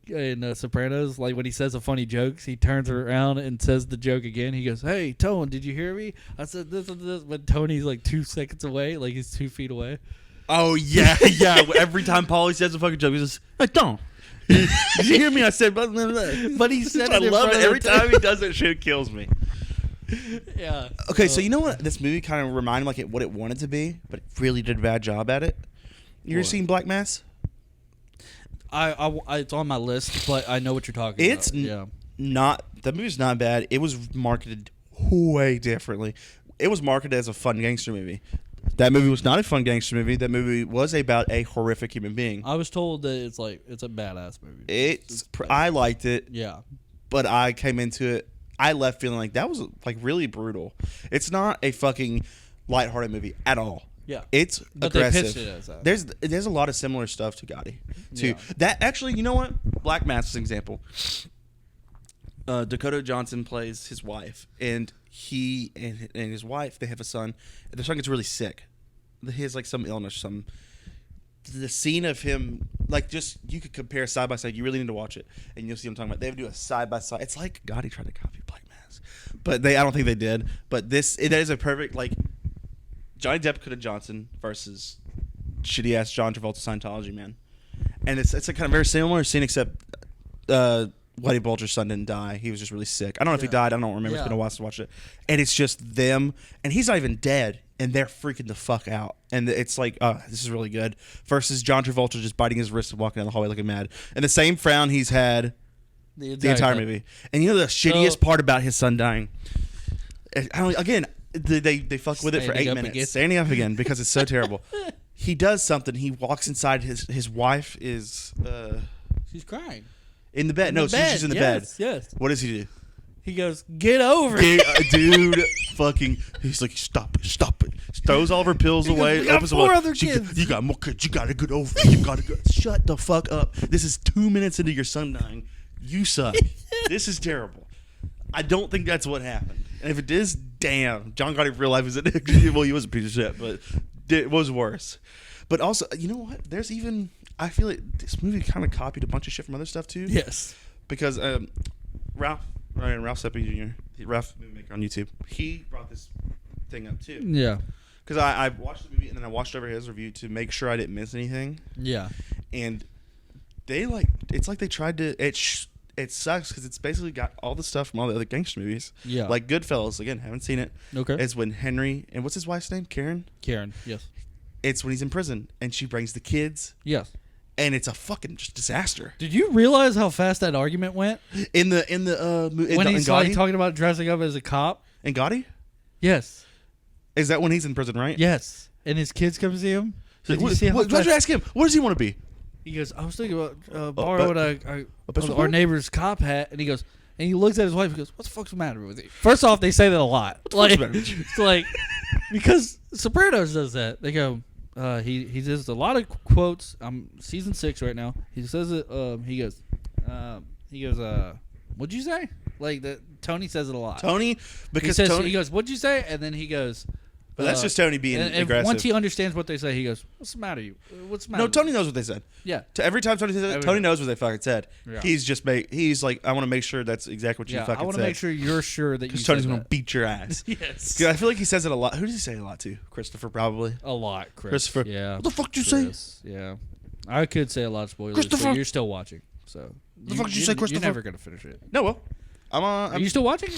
in Sopranos, like when he says a funny joke, he turns around and says the joke again. He goes, hey, Tone, did you hear me? I said this and this. But Tony's like 2 seconds away, like he's 2 feet away. Oh, yeah, yeah. Every time Paulie says a fucking joke, he says, hey, Tone. Did you hear me? I said, blah, blah, blah. But he said I love it. Every time he does that shit, it kills me. Yeah. Okay, so you know what this movie kind of reminded me like what it wanted to be, but it really did a bad job at it. You ever What? seen Black Mass? It's on my list, but I know what you're talking It's about. not the movie's not bad. It was marketed way differently. It was marketed as a fun gangster movie. That movie was not a fun gangster movie. That movie was about a horrific human being. I was told that it's a badass movie. I liked it. Yeah. But I came into it. I left feeling like that was like really brutal. It's not a fucking lighthearted movie at all. Yeah. It's But aggressive. they pitched it as that. There's a lot of similar stuff to Gotti. Yeah. That actually, you know what? Black Mass is an example. Dakota Johnson plays his wife, and he and his wife, they have a son. And their son gets really sick. He has like some illness, the scene of him, like, just you could compare side by side. You really need to watch it, and you'll see what I'm talking about. They would do a side by side. It's like Gotti tried to copy Black Mass, but I don't think they did. But that is a perfect like Johnny Depp, Dakota Johnson versus shitty ass John Travolta Scientology man, and it's a kind of very similar scene except Whitey Bulger's son didn't die. He was just really sick. I don't know if he died. I don't remember. It's been a while since I watched it, and it's just them, and he's not even dead. And they're freaking the fuck out. And it's like, this is really good. Versus John Travolta just biting his wrist and walking down the hallway looking mad. And the same frown he's had the entire movie. And you know the shittiest part about his son dying? Again, they fuck with it for 8 minutes. Again. Standing up again because it's so terrible. He does something. He walks inside. His wife is... she's crying. in the bed. No, she's in the bed. Yes. What does he do? He goes, get over it. Dude, fucking, he's like, stop it. Throws all of her pills away. We got opens 4 the other kids. You got more kids. You gotta get over it. You gotta go. Shut the fuck up. This is 2 minutes into your son dying. You suck. This is terrible. I don't think that's what happened. And if it is, damn. John Gotti in real life is an well, he was a piece of shit, but it was worse. But also, you know what? There's even, I feel like this movie kind of copied a bunch of shit from other stuff too. Yes. Because Ralph Seppi Jr., Ralph movie maker on YouTube, he brought this thing up too. Yeah. Because I watched the movie and then I watched over his review to make sure I didn't miss anything. Yeah. And they it's like they tried to, it sucks because it's basically got all the stuff from all the other gangster movies. Yeah. Like Goodfellas, again, haven't seen it. Okay. It's when Henry, and what's his wife's name? Karen, yes. it's when he's in prison and she brings the kids. Yes. And it's a fucking just disaster. Did you realize how fast that argument went? When He's like talking about dressing up as a cop? In Gotti? Yes. Is that when he's in prison, right? Yes. And his kids come see him? So why'd you ask him? What does he want to be? He goes, I was thinking about borrowing baseball our player? neighbor's cop hat. And he goes, and he looks at his wife and goes, what the fuck's the matter with you? First off, they say that a lot. What's the matter with you? It's like, because Sopranos does that. They go, he does a lot of quotes. I'm season 6 right now. He says it. He goes, what'd you say? Like that. Tony says it a lot. Tony, because Tony, he goes, what'd you say? And then he goes, but that's just Tony being and aggressive. once he understands what they say, he goes, what's the matter with you? What's the matter? No, Tony knows what they said. Yeah. Every time Tony says it, Tony knows what they fucking said. Yeah. He's like, I want to make sure that's exactly what you fucking said. I want to make sure you're sure that you because said Tony's that. gonna beat your ass. Yes. 'Cause I feel like he says it a lot. Who does he say it a lot to? Christopher, probably. A lot, Chris. Christopher. Yeah. What the fuck did you say? Chris, yeah. I could say a lot of spoilers, Christopher. but you're still watching. So The fuck did you say, Christopher? You're never gonna finish it. No, well, Are you still watching?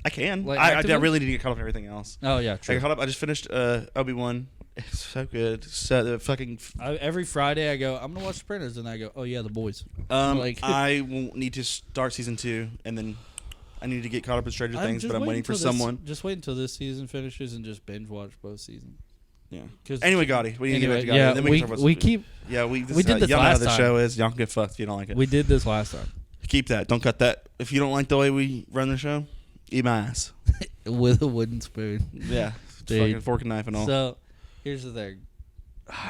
I can. Like, I actively? really need to get caught up on everything else. Oh yeah, I true. got caught up. I just finished Obi-Wan. It's so good. So the fucking. Every Friday I go, I'm gonna watch Sopranos, and I go, oh yeah, The Boys. I will need to start season 2, and then I need to get caught up in Stranger Things, but I'm waiting for someone. Just wait until this season finishes and just binge watch both seasons. Yeah. Anyway, Gotti. We need to get back to Gotti. Yeah, then we can talk about keep. Yeah, we did this y'all know how last the time. show is. Y'all can get fucked if you don't like it. We did this last time Keep that. Don't cut that. If you don't like the way we run the show, eat my ass. with a wooden spoon. Yeah. Dude. Fucking fork and knife and all. So, here's the thing.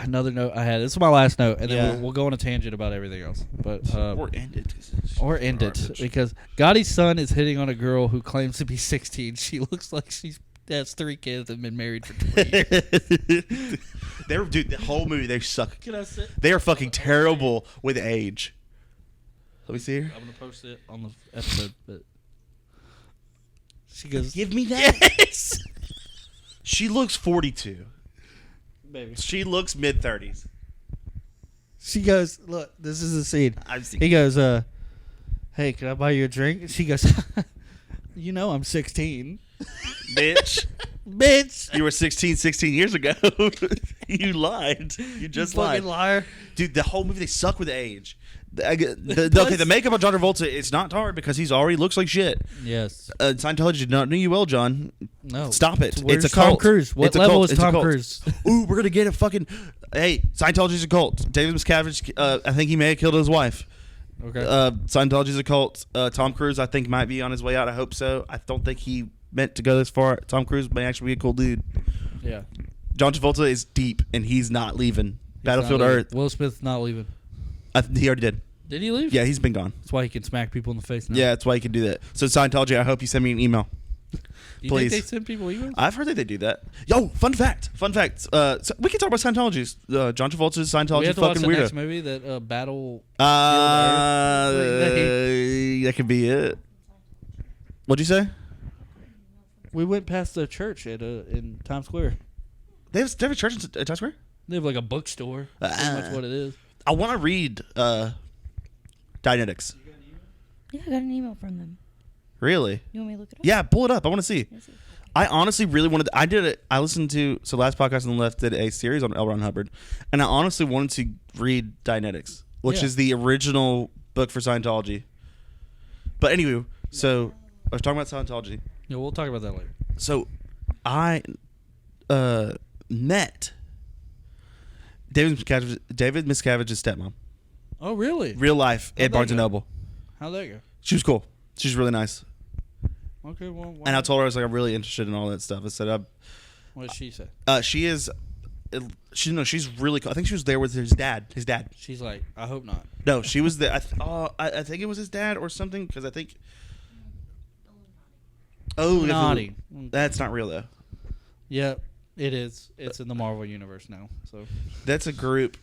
Another note I had. This is my last note, and then Yeah. we'll go on a tangent about everything else. But or end it. Or end it, because Gotti's son is hitting on a girl who claims to be 16. She looks like she has 3 kids and been married for 20 years. Dude, the whole movie, they suck. Can I sit? They are fucking terrible with age. Let me see her. I'm gonna post it on the episode, but she goes, Give me that. yes, She looks 42. baby. She looks mid-30s. She goes, look, this is the scene. I've seen. He goes, hey, can I buy you a drink? And she goes, you know I'm 16. Bitch. Bitch. You were 16 years ago. You lied. You just lied. Fucking liar. Dude, the whole movie, they suck with age. The makeup on John Travolta, it's not hard because he's already looks like shit. Yes. Scientology did not know you well, John. No. Stop it. Where's It's a cult. Tom Cruise? What It's a level cult. is It's a Tom cult. Cruise? Ooh, we're going to get a fucking... Hey, Scientology's a cult. David Miscavige, I think he may have killed his wife. Okay. Scientology's a cult. Tom Cruise, I think, might be on his way out. I hope so. I don't think he meant to go this far. Tom Cruise may actually be a cool dude. Yeah. John Travolta is deep, and he's not leaving. Battlefield not leaving. Earth. Will Smith's not leaving. He already did. Did he leave? Yeah, he's been gone. That's why he can smack people in the face now. Yeah, that's why you can do that. So Scientology, I hope you send me an email. You Please. think they send people emails? I've heard that they do that. Yo, fun fact. So we can talk about Scientology. John Travolta's Scientology we have to watch fucking the weirdo. next movie that Battle. That could be it. What'd you say? We went past the church in Times Square. They have a church in Times Square? They have like a bookstore. That's pretty much what it is. I want to read Dianetics. Yeah, I got an email from them. Really? You want me to look it up? Yeah, pull it up. I want to see. Let's see. I honestly really wanted I did it. I listened to, so last podcast on the left did a series on L. Ron Hubbard, and I honestly wanted to read Dianetics, which is the original book for Scientology. But anyway, so I was talking about Scientology. Yeah, we'll talk about that later. So I met David Miscavige's stepmom. Oh, really? Real life How'd at that Barnes & go? Noble. How'd that go? She was cool. She's really nice. Okay, well, And I told her I was like, I'm really interested in all that stuff. I said, what did she say? she's really cool. I think she was there with his dad. She's like, I hope not. No, she was there. I think it was his dad or something because I think. Oh, Naughty. That's not real though. Yeah, it is. It's in the Marvel universe now. So That's a group.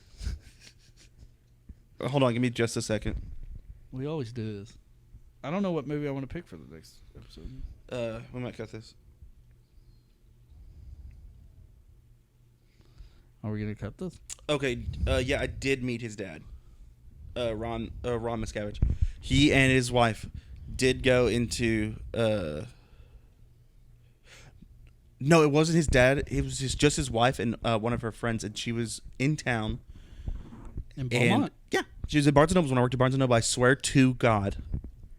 Hold on, give me just a second. we always do this. I don't know what movie I want to pick for the next episode. We might cut this. Are we gonna cut this? Okay. Yeah, I did meet his dad, Ron Miscavige. He and his wife did go into. No, it wasn't his dad. It was just his wife and one of her friends, and she was in town. In Beaumont. Yeah, she was at Barnes & Noble when I worked at Barnes & Noble. I swear to God.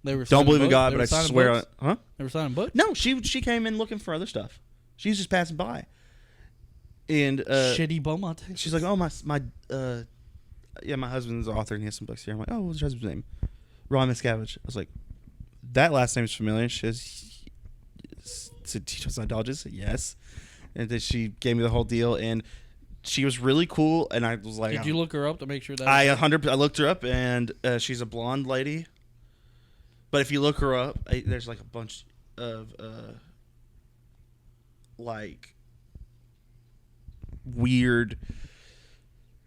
They were Don't signing believe in books? God, They but were I signing swear books? on... Huh? They were signing books? No, she came in looking for other stuff. She was just passing by. And Shitty Beaumont, Texas. she's like, oh, my husband's an author and he has some books here. I'm like, oh, what's your husband's name? Ron Miscavige. I was like, that last name is familiar. She says, teach us Scientologist? Yes. And then she gave me the whole deal, and she was really cool. And I was like, Did you look her up to make sure that? I looked her up, and she's a blonde lady. But if you look her up, there's like a bunch of like weird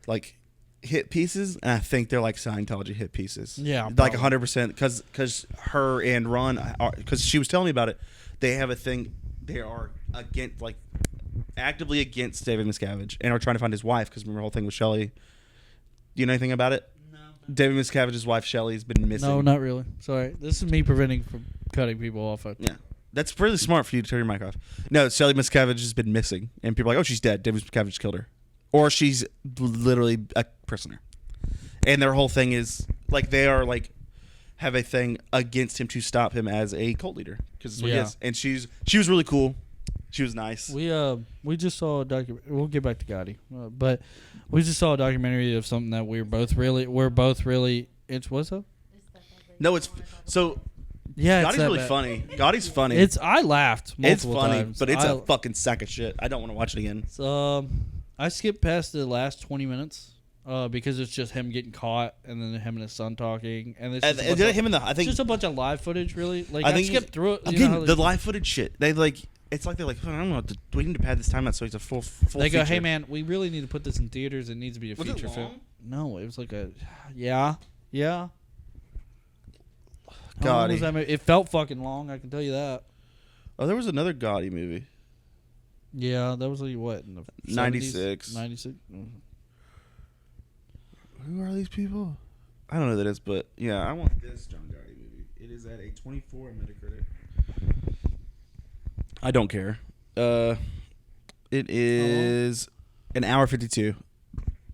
like hit pieces, and I think they're like Scientology hit pieces. Yeah, like probably. 100%. Because her and Ron, because she was telling me about it, they have a thing. They are against, like, actively against David Miscavige, and are trying to find his wife. Because remember the whole thing with Shelley. Do you know anything about it? No. David Miscavige's wife Shelley has been missing. No, not really. Sorry, this is me preventing from cutting people off. Yeah. That's really smart for you to turn your mic off. No, Shelley Miscavige has been missing. And people are like, oh, she's dead. David Miscavige killed her. Or she's literally a prisoner. And their whole thing is, like, they are, like, have a thing against him to stop him as a cult leader. Because that's what he is. And she was really cool. She was nice. We just saw a documentary. We'll get back to Gotti. But we just saw a documentary of something that we're both really it's what's up? No, it's... So... Yeah, Gotti's really funny. Gotti's funny. I laughed multiple It's funny, times. but it's a fucking sack of shit. I don't want to watch it again. I skipped past the last 20 minutes because it's just him getting caught and then him and his son talking, and it's just a bunch of live footage. Really, like I skipped through it again. The live footage shit. They're like, I don't know. We need to pad this time out so it's a full. They go, feature. hey man, we really need to put this in theaters. It needs to be a feature film. No, it was like yeah. How long was that movie? It felt fucking long. I can tell you that. Oh, there was another Gotti movie. Yeah, that was like what in the 96. 96. Who are these people? I don't know who that is, but yeah, I want this John Gotti movie. It is at a 24 on Metacritic. I don't care. It is an hour 52.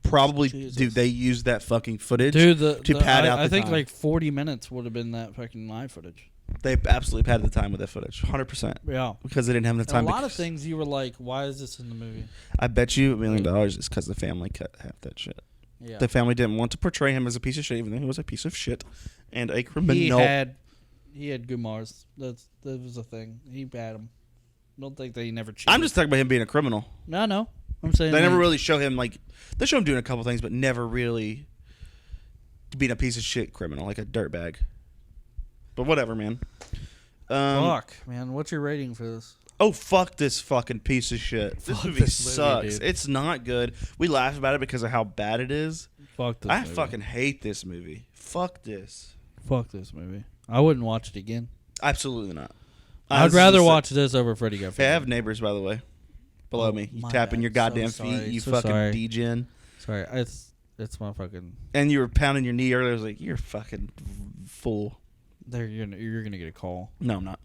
Probably, Jesus. dude. They used that fucking footage, Dude, to pad out. I think time. like 40 minutes would have been that fucking live footage. They absolutely padded the time with that footage, 100%. Yeah. Because they didn't have enough time. A lot of things you were like, why is this in the movie? I bet you $1 million is because the family cut half that shit. Yeah. The family didn't want to portray him as a piece of shit, even though he was a piece of shit and a criminal. He had Gumars. That was a thing. He had him. Don't think that he never cheated. I'm just talking about him being a criminal. No. I'm saying They never really show him they show him doing a couple things, but never really being a piece of shit criminal, like a dirtbag. But whatever, man. Fuck, man. What's your rating for this? Oh, fuck this fucking piece of shit. This movie sucks. Dude. It's not good. We laugh about it because of how bad it is. Fuck this I movie. fucking hate this movie. Fuck this. Fuck this movie. I wouldn't watch it again. Absolutely not. I'd rather watch this over Freddy Got Hey, I Fingered. have neighbors, by the way, below me. You my tapping bad. your goddamn So feet, sorry. you So fucking sorry. degen. Sorry, it's my fucking. And you were pounding your knee earlier. I was like, you're fucking fool. You're gonna get a call. No, I'm not.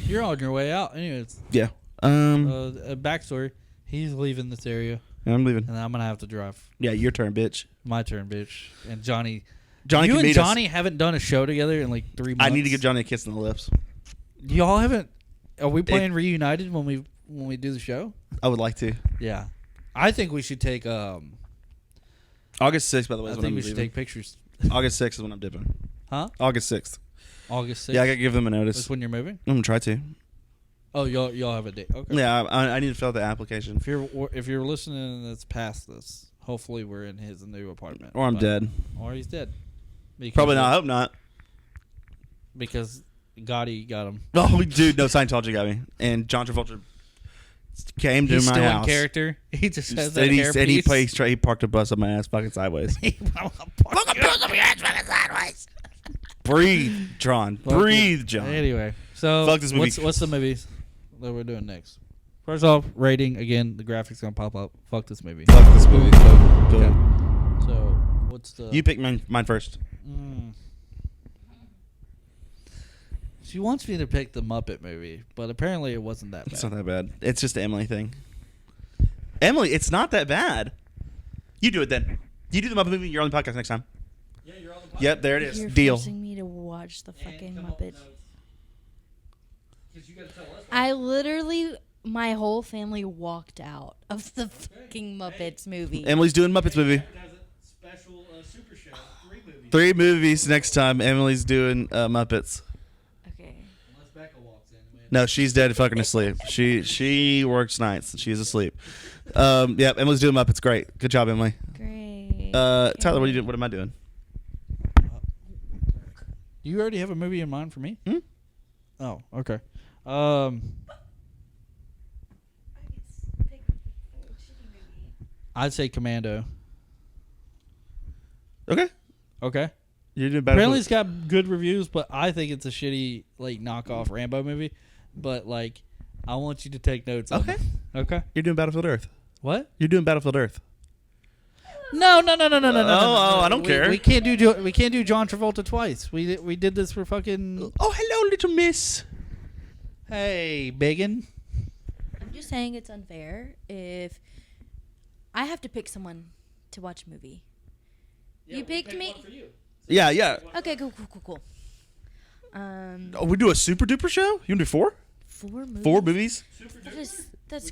You're on your way out. Anyways, Yeah. a backstory. He's leaving this area, I'm leaving. and I'm gonna have to drive. Yeah, your turn, bitch. My turn, bitch. And Johnny. Johnny You can and meet Johnny haven't done a show together in like 3 months. I need to give Johnny a kiss on the lips. Y'all haven't. Are we playing Reunited when we do the show? I would like to. Yeah, I think we should take. August 6th, by the way, I is when think I'm we should leaving. take pictures. August 6th is when I'm dipping. Huh? August 6th. August 6th. Yeah, I got to give them a notice. That's when you're moving. I'm going to try to. Oh, y'all have a date. Okay. Yeah, I need to fill out the application. If you're listening and it's past this, hopefully we're in his new apartment. Or I'm dead. Or he's dead. Because Probably not. I hope not. Because Gotti got him. Oh, dude, no, Scientology got me. And John Travolta came to He's my still house. in character. He just has that And he hairpiece. he parked a bus on my ass fucking sideways. Breathe, John. Breathe, John. Anyway, so Fuck this movie. What's the movies that we're doing next? First off, rating again. The graphics gonna pop up. Fuck this movie. Fuck this movie. Go. Okay. So what's the? You pick mine first. She wants me to pick the Muppet movie, but apparently it wasn't that bad. It's not that bad. It's just the Emily thing. Emily, it's not that bad. You do it then. You do the Muppet movie. You're on the podcast next time. Yeah, you're on the podcast. Yep, there it is. You're Deal. forcing me to watch the fucking Muppet. You gotta tell us. I literally, my whole family walked out of the fucking Muppets movie. Emily's doing Muppets movie. Special super show. 3 movies. 3 movies next time. Emily's doing Muppets. Okay. Unless Becca walks in. No, she's dead fucking asleep. She works nights. She's asleep. Yeah, Emily's doing Muppets. Great. Good job, Emily. Great. Tyler, what are you doing? What am I doing? You already have a movie in mind for me? Hmm? Oh, okay. I'd say Commando. Okay. Okay. You're doing better. Apparently it's got good reviews, but I think it's a shitty like knockoff Rambo movie. But like, I want you to take notes. Okay. On it. Okay. You're doing Battlefield Earth. What? You're doing Battlefield Earth. No. I don't care. We can't do John Travolta twice. We did this for fucking. Oh, hello, little miss. Hey, Biggin. I'm just saying it's unfair if I have to pick someone to watch a movie. You picked me. Yeah. Okay, cool. Oh, we do a super duper show? You want to do 4? 4 movies. 4 movies? That's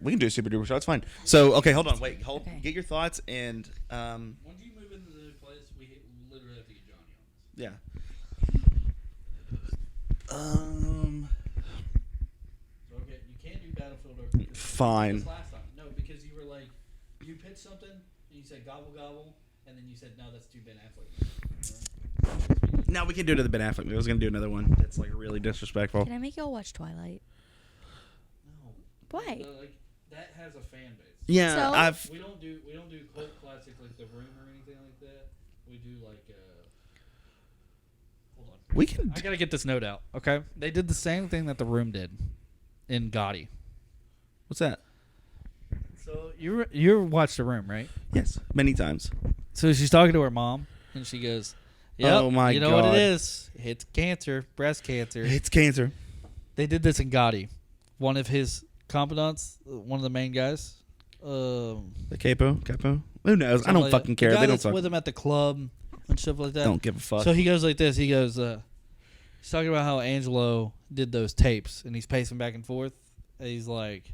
We can do a super duper show. It's fine. So, okay, hold on. Wait. Okay. Get your thoughts and When you move into the new place, we literally have to get Johnny on this. yeah. Okay, you can't do Battlefield or Fine. This last time. No, because you were like, you pitched something, and you said gobble gobble, and then you said no, that's too Ben Affleck. No, we can do another Ben Affleck movie. I was gonna do another one that's like really disrespectful. Can I make y'all watch Twilight? No. Why? Like that has a fan base. Yeah, So? We don't do cult classics like The Room or anything like that. We do like hold on. we can. I gotta get this note out. Okay, they did the same thing that The Room did in Gotti. What's that? So you watched The Room, right? Yes, many times. So she's talking to her mom, and she goes, "Yep, Oh my you know what God. it is? It's cancer, breast cancer." It's cancer. They did this in Gotti. One of his confidants, one of the main guys. The capo. Who knows? I don't like fucking that. care. The guy They don't that's talk. with him at the club and stuff like that. Don't give a fuck. So he goes like this. He goes, he's talking about how Angelo did those tapes, and he's pacing back and forth. And he's like,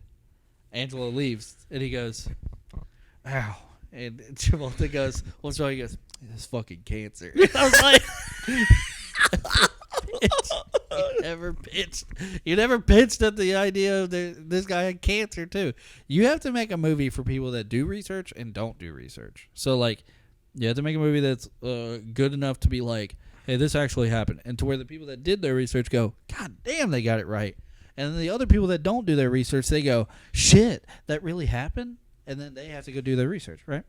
Angelo leaves, and he goes, ow. And Travolta goes, what's wrong? He goes, this fucking cancer. I was like, you never pitched at the idea of this guy had cancer too. You have to make a movie for people that do research and don't do research. So like, you have to make a movie that's good enough to be like, hey, this actually happened, and to where the people that did their research go, God damn, they got it right. And then the other people that don't do their research, they go, shit, that really happened? And then they have to go do their research, right?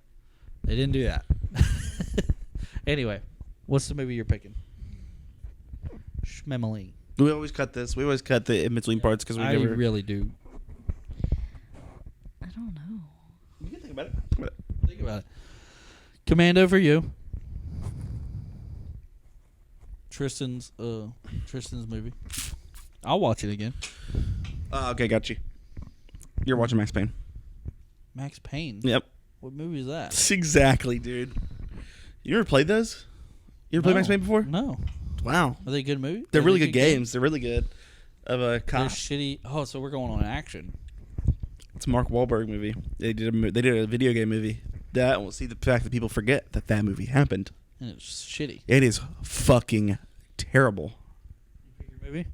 They didn't do that. Anyway, what's the movie you're picking? Schmemily. We always cut this. We always cut the in between parts because we I never. really do. I don't know. You can think about it. Think about it. Commando for you. Tristan's movie. I'll watch it again. Okay, got you. You're watching Max Payne. Max Payne. Yep. What movie is that? Exactly, dude. You ever played those? You ever played Max Payne before? No. Wow. Are they good movies? They're really good games. They're really good. Of a They're cop. shitty. Oh, so we're going on action. It's a Mark Wahlberg movie. They did a video game movie. That will see the fact that people forget that movie happened. And it's shitty. It is fucking terrible. Pick your movie?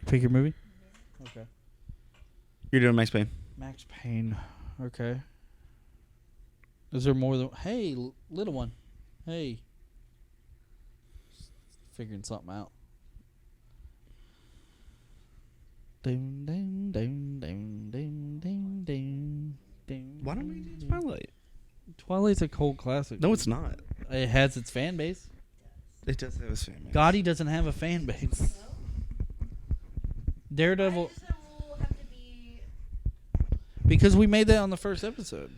Pick your movie? Okay. You're doing Max Payne. Max Payne. Okay. Is there more than... Hey, little one. Hey. Figuring something out. Ding, ding, ding, ding, ding, ding, ding, ding. Why don't we do Twilight? Twilight's a cold classic. No, it's not. It has its fan base. It does have a fan base. Gotti doesn't have a fan base. Daredevil... Because we made that on the first episode.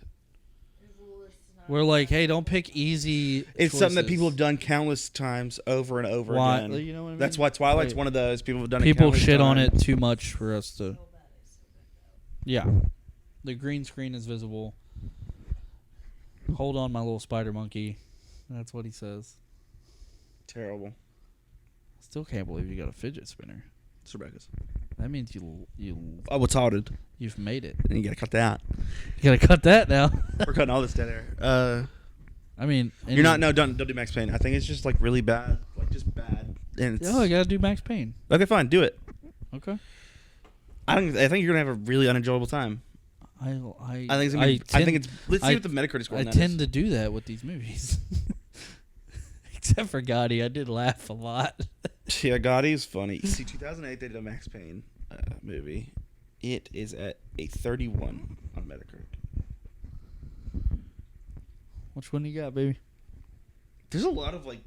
We're like, hey, don't pick easy. It's choices. something that people have done countless times over and over again. You know what I mean? That's why Twilight's one of those. People have done it People countless shit on times. it too much for us to. Yeah. The green screen is visible. Hold on, my little spider monkey. That's what he says. Terrible. Still can't believe you got a fidget spinner. It's Rebecca's. That means Oh, it's audited. you've made it. And you gotta cut that. You gotta cut that now. We're cutting all this dead air. I mean, You're not. No, don't do Max Payne. I think it's just like really bad. Like just bad. And it's, Oh, I gotta do Max Payne. okay, fine, do it. Okay. I think you're gonna have a really unenjoyable time. I think it's gonna be, I think it's. Let's see I- what the Metacritic score. I on that tend is. to do that with these movies. Except for Gotti, I did laugh a lot. Yeah, Gotti is funny. See, 2008 they did a Max Payne movie. It is at a 31 on Metacritic. Which one you got, baby? There's a lot of like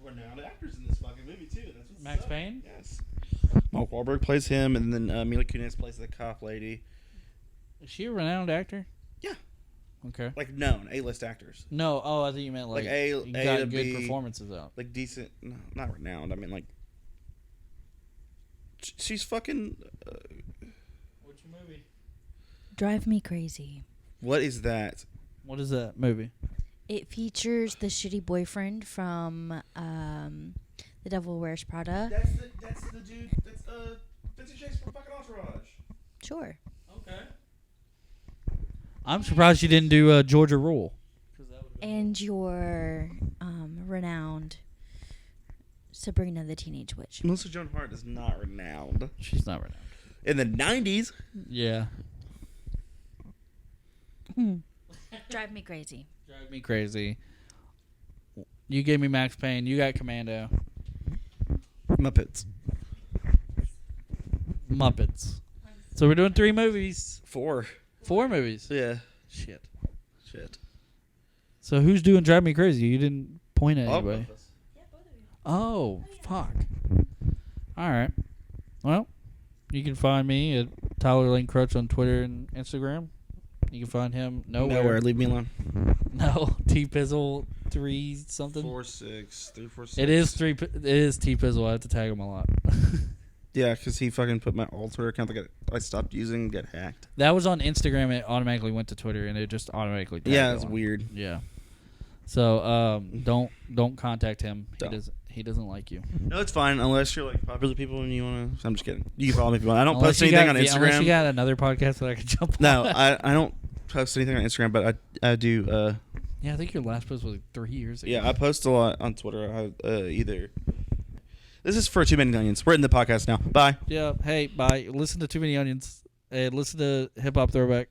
renowned actors in this fucking movie too. That's what's Max up. Payne? Yes. Mark Wahlberg plays him, and then Mila Kunis plays the cop lady. Is she a renowned actor? Yeah. Okay. Like known A-list actors. No, I think you meant like A you to got good B. performances out. Like decent, no, not renowned. I mean like she's fucking. What's your movie? Drive Me Crazy. What is that? What is that movie? It features the shitty boyfriend from The Devil Wears Prada. That's the dude. That's Vincent Chase from fucking Entourage. Sure. Okay. I'm surprised you didn't do Georgia Rule. And your renowned Sabrina the Teenage Witch. Melissa Joan Hart is not renowned. She's not renowned. In the 90s. Yeah. Drive Me Crazy. Drive Me Crazy. You gave me Max Payne. You got Commando. Muppets. Muppets. So we're doing 3 movies. 4. 4 movies. Yeah. Shit. So who's doing Drive Me Crazy? You didn't point at All anybody. of us. Oh, fuck. All right. Well, you can find me at Tyler Lane Crutch on Twitter and Instagram. You can find him nowhere. Leave me alone. No, T Pizzle 3 something. 4 6 3 4 6. It is 3. It is T Pizzle. I have to tag him a lot. Yeah, because he fucking put my old Twitter account that I stopped using get hacked. That was on Instagram. It automatically went to Twitter, and it just automatically. Yeah, it's weird. Yeah. So don't contact him. He doesn't like you. No, it's fine unless you're like popular people and you want to. I'm just kidding. You can follow me if you want. I don't Unless post anything on Unless Instagram. you got another podcast that I could jump on. No, I don't post anything on Instagram, but I do. Yeah, I think your last post was like 3 years ago. Yeah, I post a lot on Twitter. Either. This is for Too Many Onions. We're in the podcast now. Bye. Yeah. Hey, bye. Listen to Too Many Onions and listen to Hip Hop Throwback.